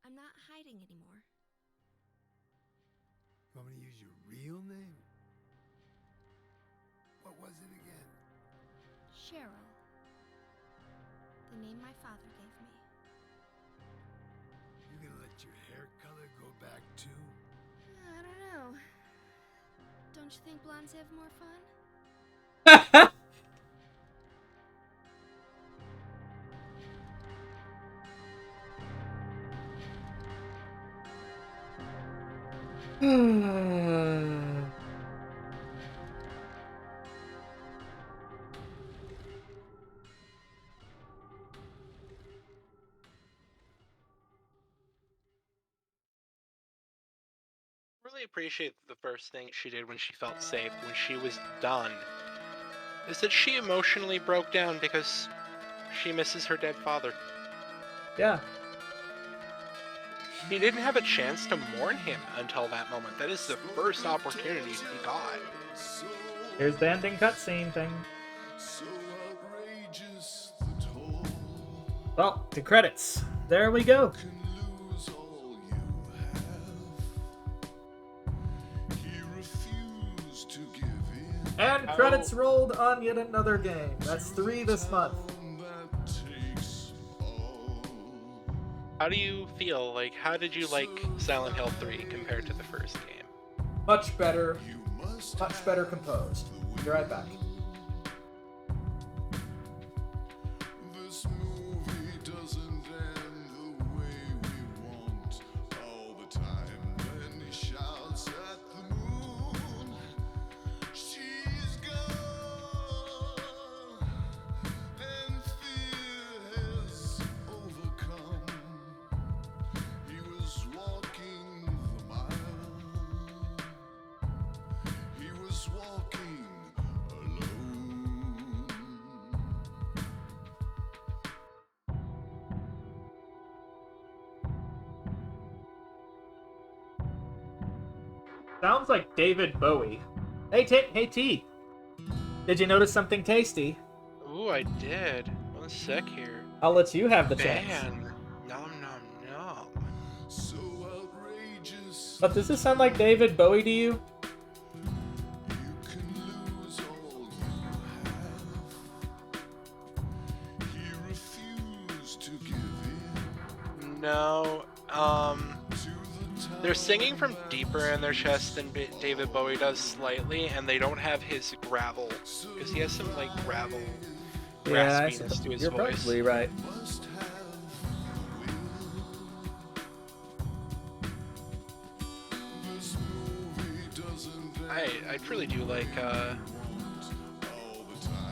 I'm not hiding anymore. Want me to use your real name? What was it again? Cheryl. The name my father gave me. You gonna let your hair color go back too? I don't know. Don't you think blondes have more fun? Really appreciate the first thing she did when she felt safe, when she was done, is that she emotionally broke down because she misses her dead father. Yeah. He didn't have a chance to mourn him until that moment. That is the first opportunity he got. Here's the ending cutscene thing. So outrageous, the toll Well, the credits. There we go. can lose all you have. He refused to give in. And credits rolled on yet another game. That's 3 this month. That takes all. How do you feel? Like, how did you like Silent Hill 3 compared to the first game? Much better. You must Much better composed. Be right back. This movie doesn't end the way we want. All the time when he shouts at the moon, she's gone, and fear has overcome. He was walking the mile. He was walking alone. Sounds like David Bowie. Hey T. Did you notice something tasty? Ooh, I did. 1 sec here. I'll let you have the chance. Man, nom nom nom. So outrageous, But does this sound like David Bowie to you? you can lose all you have. He refused to give in No, to the they're singing from deeper in their chest than David Bowie does slightly, and they don't have his gravel, because he has some, like, gravel Yeah, raspiness to his you're voice. probably right. I truly do like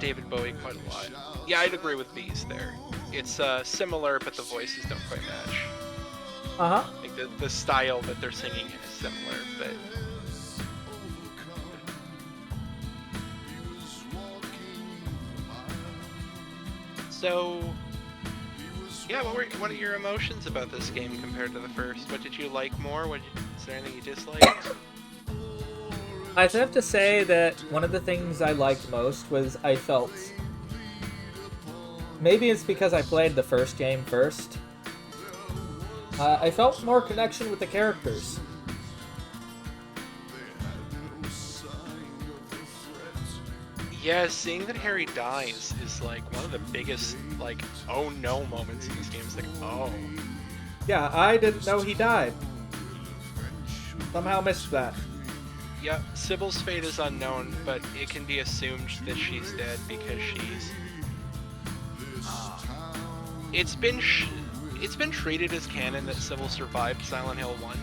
David Bowie quite a lot. Yeah, I'd agree with V's there. It's similar, but the voices don't quite match. Uh-huh. Like the style that they're singing is similar, but so yeah, what are your emotions about this game compared to the first? What did you like more? Is there anything you disliked? I have to say that one of the things I liked most was I felt... Maybe it's because I played the first game first. I felt more connection with the characters. Yeah, seeing that Harry dies is like one of the biggest like oh no moments in this game. It's like, oh. Yeah, I didn't know he died. Somehow missed that. Yeah, Sybil's fate is unknown, but it can be assumed that she's dead because she's. It's been treated as canon that Sybil survived Silent Hill 1,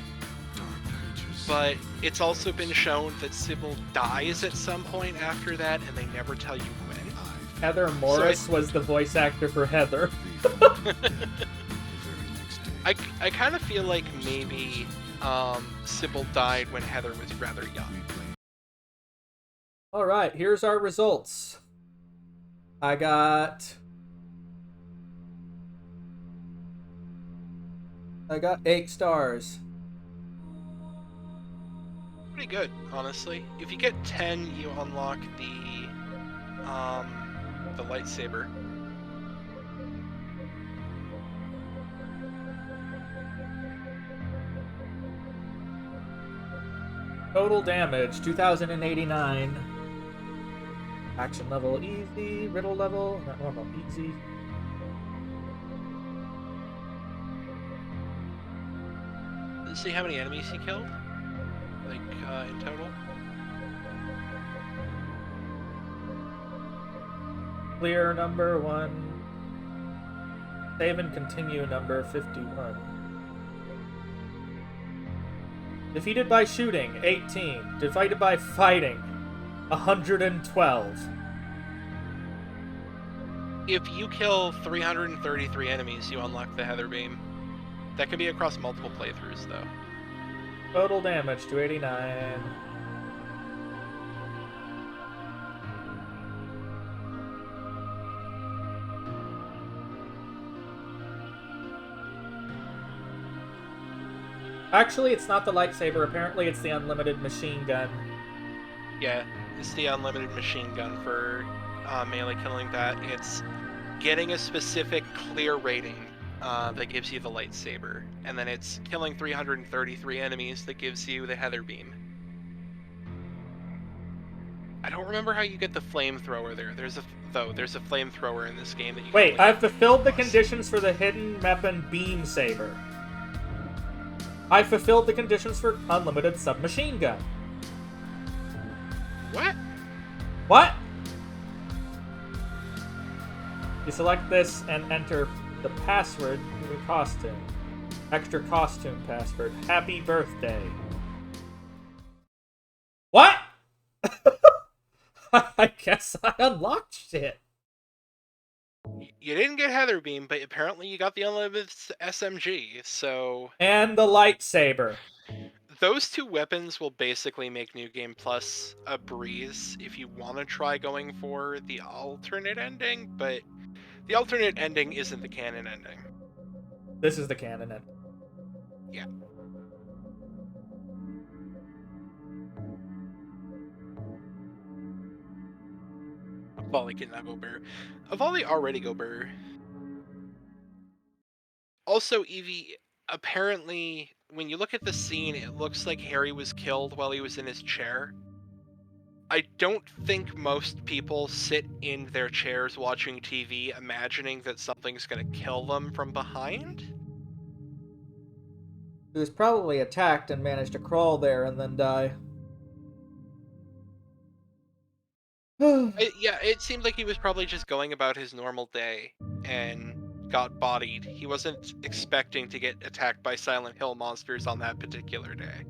but it's also been shown that Sybil dies at some point after that, and they never tell you when. Heather Morris was the voice actor for Heather. I kind of feel like maybe Sybil died when Heather was rather young. Alright, here's our results. I got 8 stars. Pretty good, honestly. If you get 10, you unlock the lightsaber. Total damage, 2,089. Action level easy, riddle level, not normal, easy. Let's see how many enemies he killed, like in total. Clear number 1. Save and continue number 51. Defeated by shooting, 18. Defeated by fighting, 112. If you kill 333 enemies, you unlock the Heather Beam. That could be across multiple playthroughs, though. Total damage, 289. Actually, it's not the lightsaber. Apparently, it's the unlimited machine gun. Yeah, it's the unlimited machine gun for melee killing that. It's getting a specific clear rating that gives you the lightsaber. And then it's killing 333 enemies that gives you the Heather Beam. I don't remember how you get the flamethrower there. There's a flamethrower in this game that you Wait, can I've fulfilled the conditions for the hidden weapon beam saber. I fulfilled the conditions for unlimited submachine gun. What? What? You select this and enter the password new costume. Extra costume password. Happy birthday. What? I guess I unlocked shit. You didn't get Heather Beam, but apparently you got the unlimited SMG, so... And the lightsaber. Those two weapons will basically make New Game Plus a breeze if you want to try going for the alternate ending, but the alternate ending isn't the canon ending. This is the canon ending. Yeah. Avali can now go bear. Avali already go bear. Also, Evie, apparently, when you look at the scene, it looks like Harry was killed while he was in his chair. I don't think most people sit in their chairs watching TV imagining that something's gonna kill them from behind. He was probably attacked and managed to crawl there and then die. Yeah, it seemed like he was probably just going about his normal day and got bodied. He wasn't expecting to get attacked by Silent Hill monsters on that particular day.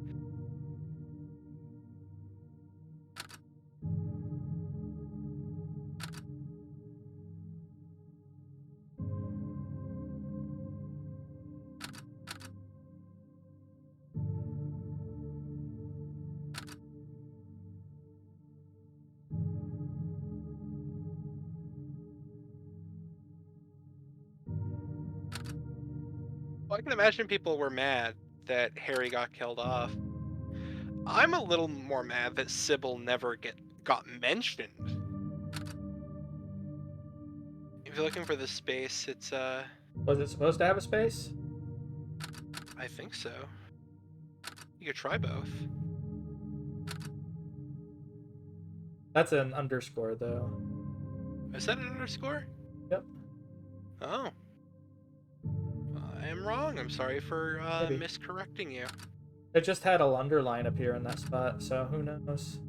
Well, I can imagine people were mad that Harry got killed off. I'm a little more mad that Sybil never got mentioned. If you're looking for the space, it's Was it supposed to have a space? I think so. You could try both. That's an underscore, though. Is that an underscore? Yep. Oh. I am wrong. I'm sorry for Maybe. miscorrecting you. It just had a underline appear in that spot, so who knows?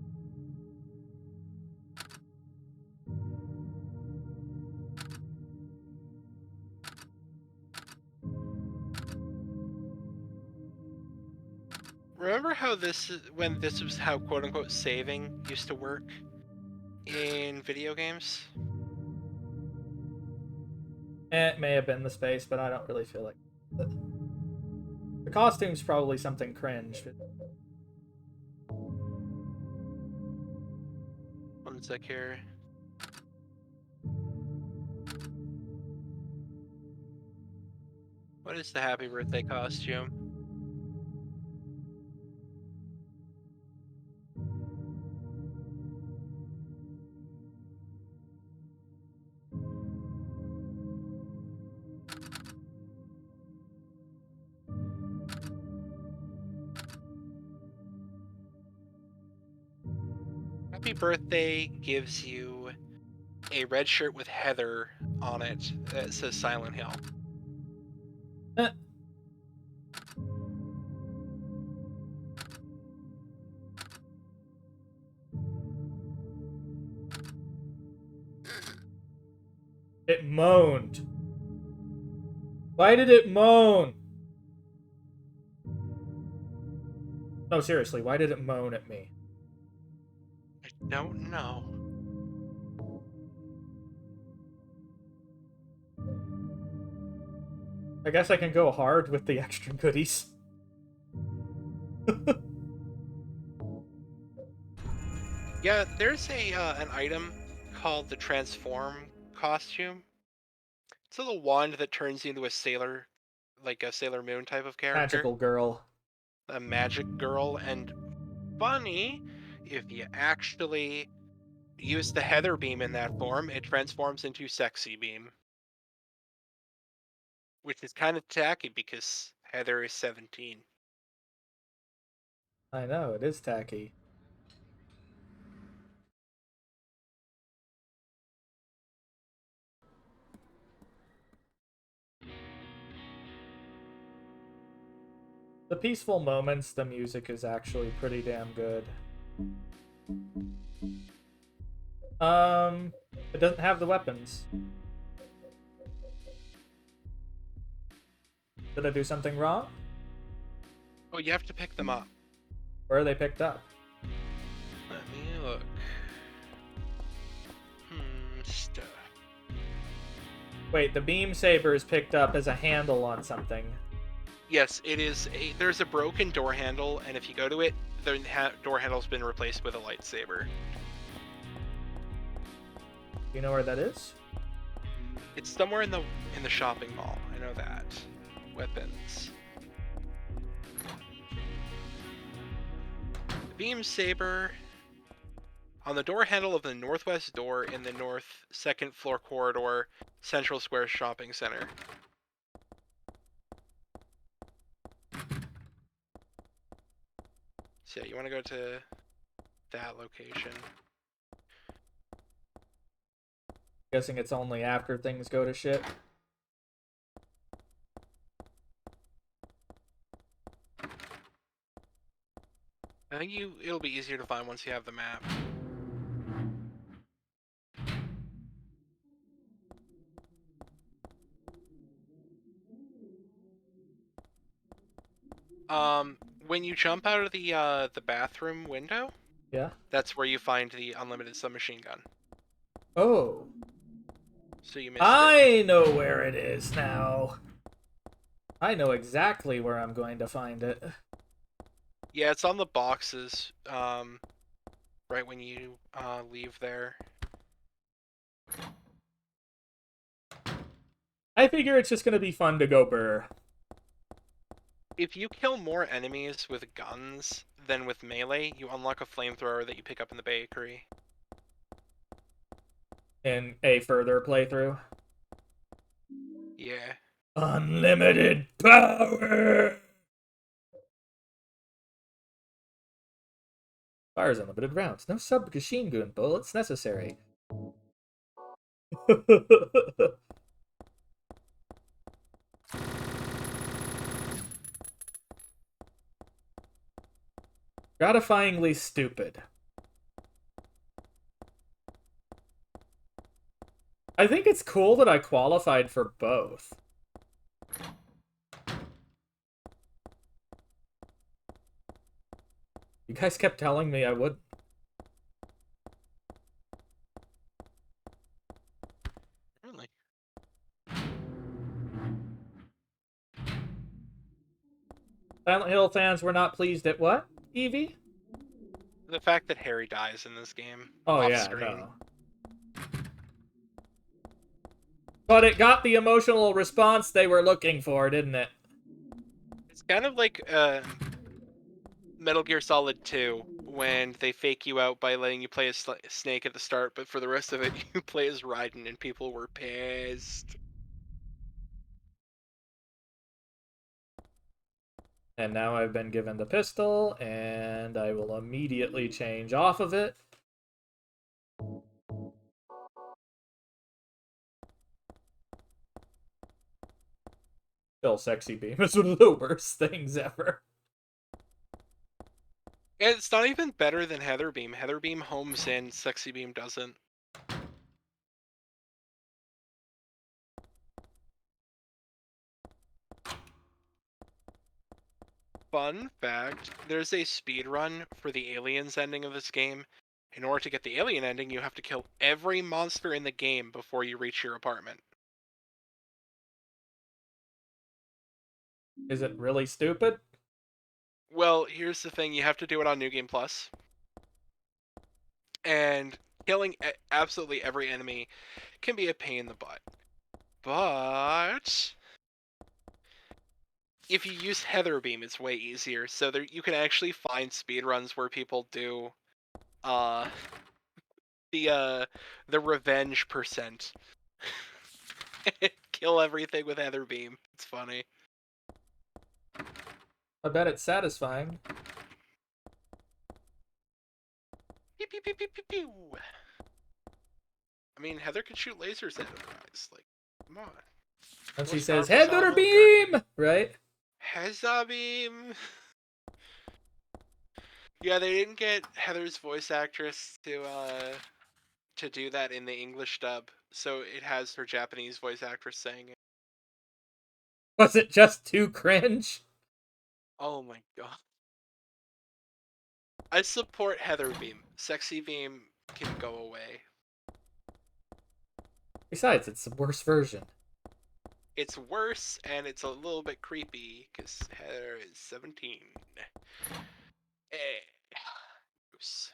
Remember how when this was how quote-unquote saving used to work in video games? It may have been the space, but I don't really feel like it. The costume's probably something cringe. One sec here. What is the happy birthday costume? Happy birthday gives you a red shirt with Heather on it that says Silent Hill. It moaned. Why did it moan? No, seriously, why did it moan at me? I don't know. I guess I can go hard with the extra goodies. Yeah, there's an item called the Transform costume. It's a little wand that turns you into a sailor, like a Sailor Moon type of character. Magical girl. A magic girl, and funny, if you actually use the Heather beam in that form, it transforms into Sexy Beam. Which is kind of tacky because Heather is 17. I know, it is tacky. The peaceful moments, the music is actually pretty damn good. It doesn't have the weapons. Did I do something wrong? Oh, you have to pick them up. Where are they picked up? Let me look. Stuff. Wait, the beam saber is picked up as a handle on something. Yes, it is. There's a broken door handle, and if you go to it, the door handle's been replaced with a lightsaber. Do you know where that is? It's somewhere in the shopping mall. I know that. Weapons. The beam saber on the door handle of the northwest door in the north second floor corridor, Central Square Shopping Center. So yeah, you want to go to that location. Guessing it's only after things go to shit. I think it'll be easier to find once you have the map. When you jump out of the bathroom window, Yeah. that's where you find the unlimited submachine gun. Oh. So you missed it. I know where it is now. I know exactly where I'm going to find it. Yeah, it's on the boxes. Right when you leave there. I figure it's just gonna be fun to go burr. If you kill more enemies with guns than with melee, you unlock a flamethrower that you pick up in the bakery. In a further playthrough. Yeah. Unlimited power! Fires unlimited rounds. No submachine gun bullets necessary. Gratifyingly stupid. I think it's cool that I qualified for both. You guys kept telling me I would. Really? Silent Hill fans were not pleased at what, Evie? The fact that Harry dies in this game. Oh off yeah, screen. no. But it got the emotional response they were looking for, didn't it? It's kind of like Metal Gear Solid 2, when they fake you out by letting you play as Snake at the start, but for the rest of it, you play as Raiden, and people were pissed. And now I've been given the pistol, and I will immediately change off of it. Still, Sexy Beam is one of the worst things ever. It's not even better than Heather Beam. Heather Beam homes in, Sexy Beam doesn't. Fun fact, there's a speed run for the Aliens ending of this game. In order to get the alien ending, you have to kill every monster in the game before you reach your apartment. Is it really stupid? Well, here's the thing, you have to do it on New Game Plus. And killing absolutely every enemy can be a pain in the butt. But if you use Heather Beam, it's way easier. So there, you can actually find speedruns where people do the revenge percent. Kill everything with Heather Beam. It's funny. I bet it's satisfying. Pew, pew, pew, pew, pew, pew. I mean, Heather can shoot lasers at her eyes. Like, come on. And she Most says, powerful Heather sound on Beam! Right? Heather Beam! Yeah, they didn't get Heather's voice actress to do that in the English dub, so it has her Japanese voice actress saying it. Was it just too cringe? Oh my god. I support Heather Beam. Sexy Beam can go away. Besides, it's the worst version. It's worse, and it's a little bit creepy, because Heather is 17. Oops.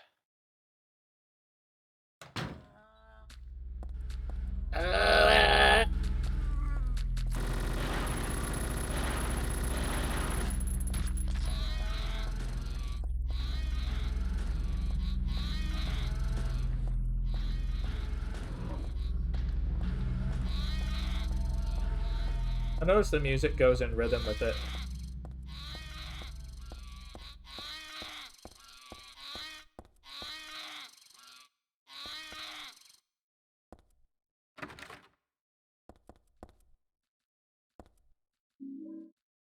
I noticed the music goes in rhythm with it.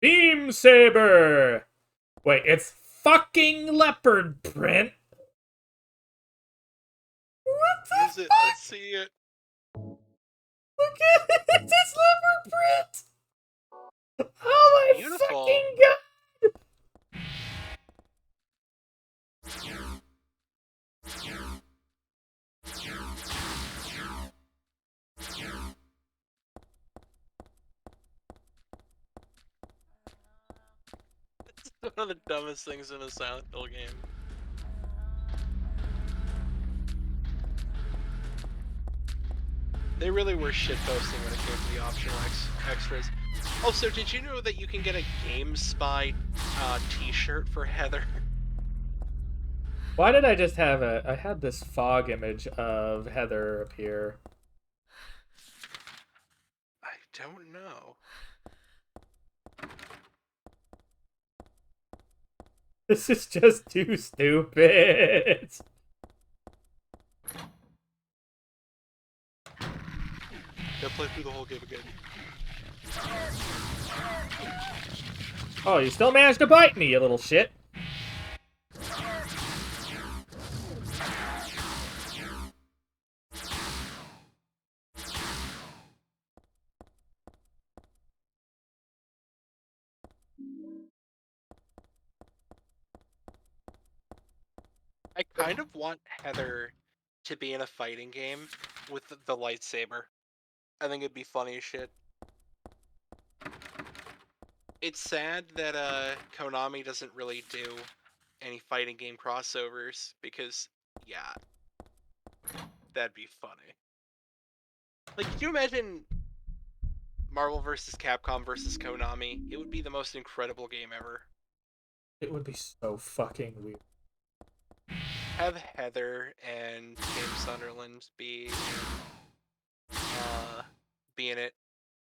Beam Saber! Wait, it's fucking leopard print? What the Is it? fuck? Let's see it. Look at it! It's leopard print! Oh my Beautiful. fucking god! It's one of the dumbest things in a Silent Hill game. They really were shitposting when it came to the optional extras. Also, did you know that you can get a GameSpy t-shirt for Heather? Why did I just have I had this fog image of Heather appear. I don't know. This is just too stupid. Gotta play through the whole game again. Oh, you still managed to bite me, you little shit. I kind of want Heather to be in a fighting game with the lightsaber. I think it'd be funny as shit. It's sad that Konami doesn't really do any fighting game crossovers because, yeah, that'd be funny. Like, could you imagine Marvel vs. Capcom versus Konami? It would be the most incredible game ever. It would be so fucking weird. Have Heather and James Sunderland be in it.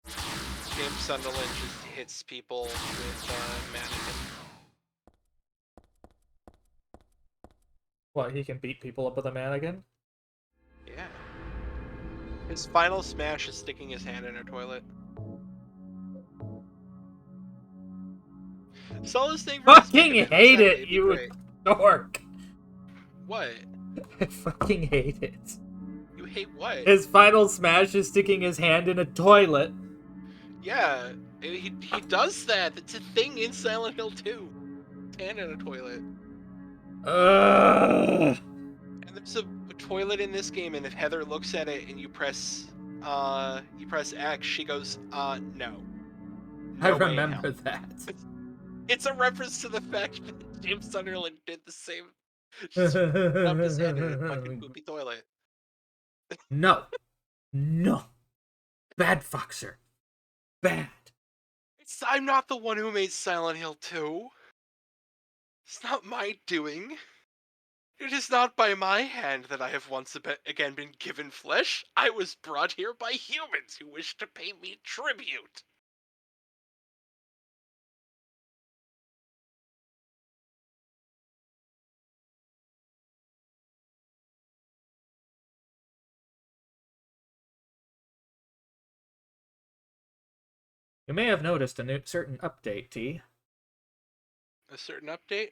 James Sunderland just hits people with mannequin. What, he can beat people up with a mannequin? Yeah. His final smash is sticking his hand in a toilet. Saw this thing from Fucking Megatron. hate Exactly, it, it'd be you great. dork. What? I fucking hate it. You hate what? His final smash is sticking his hand in a toilet. Yeah, he does that. It's a thing in Silent Hill 2. Hand in a toilet. Ugh. And there's a toilet in this game, and if Heather looks at it and you press X, she goes, no. I No way in remember hell. that. It's a reference to the fact that James Sunderland did the same. Just dumped his hand in a fucking poopy toilet. No. No. Bad Foxer. Bad. I'm not the one who made Silent Hill 2. It's not my doing. It is not by my hand that I have once again been given flesh. I was brought here by humans who wish to pay me tribute. You may have noticed a certain update, T. A certain update?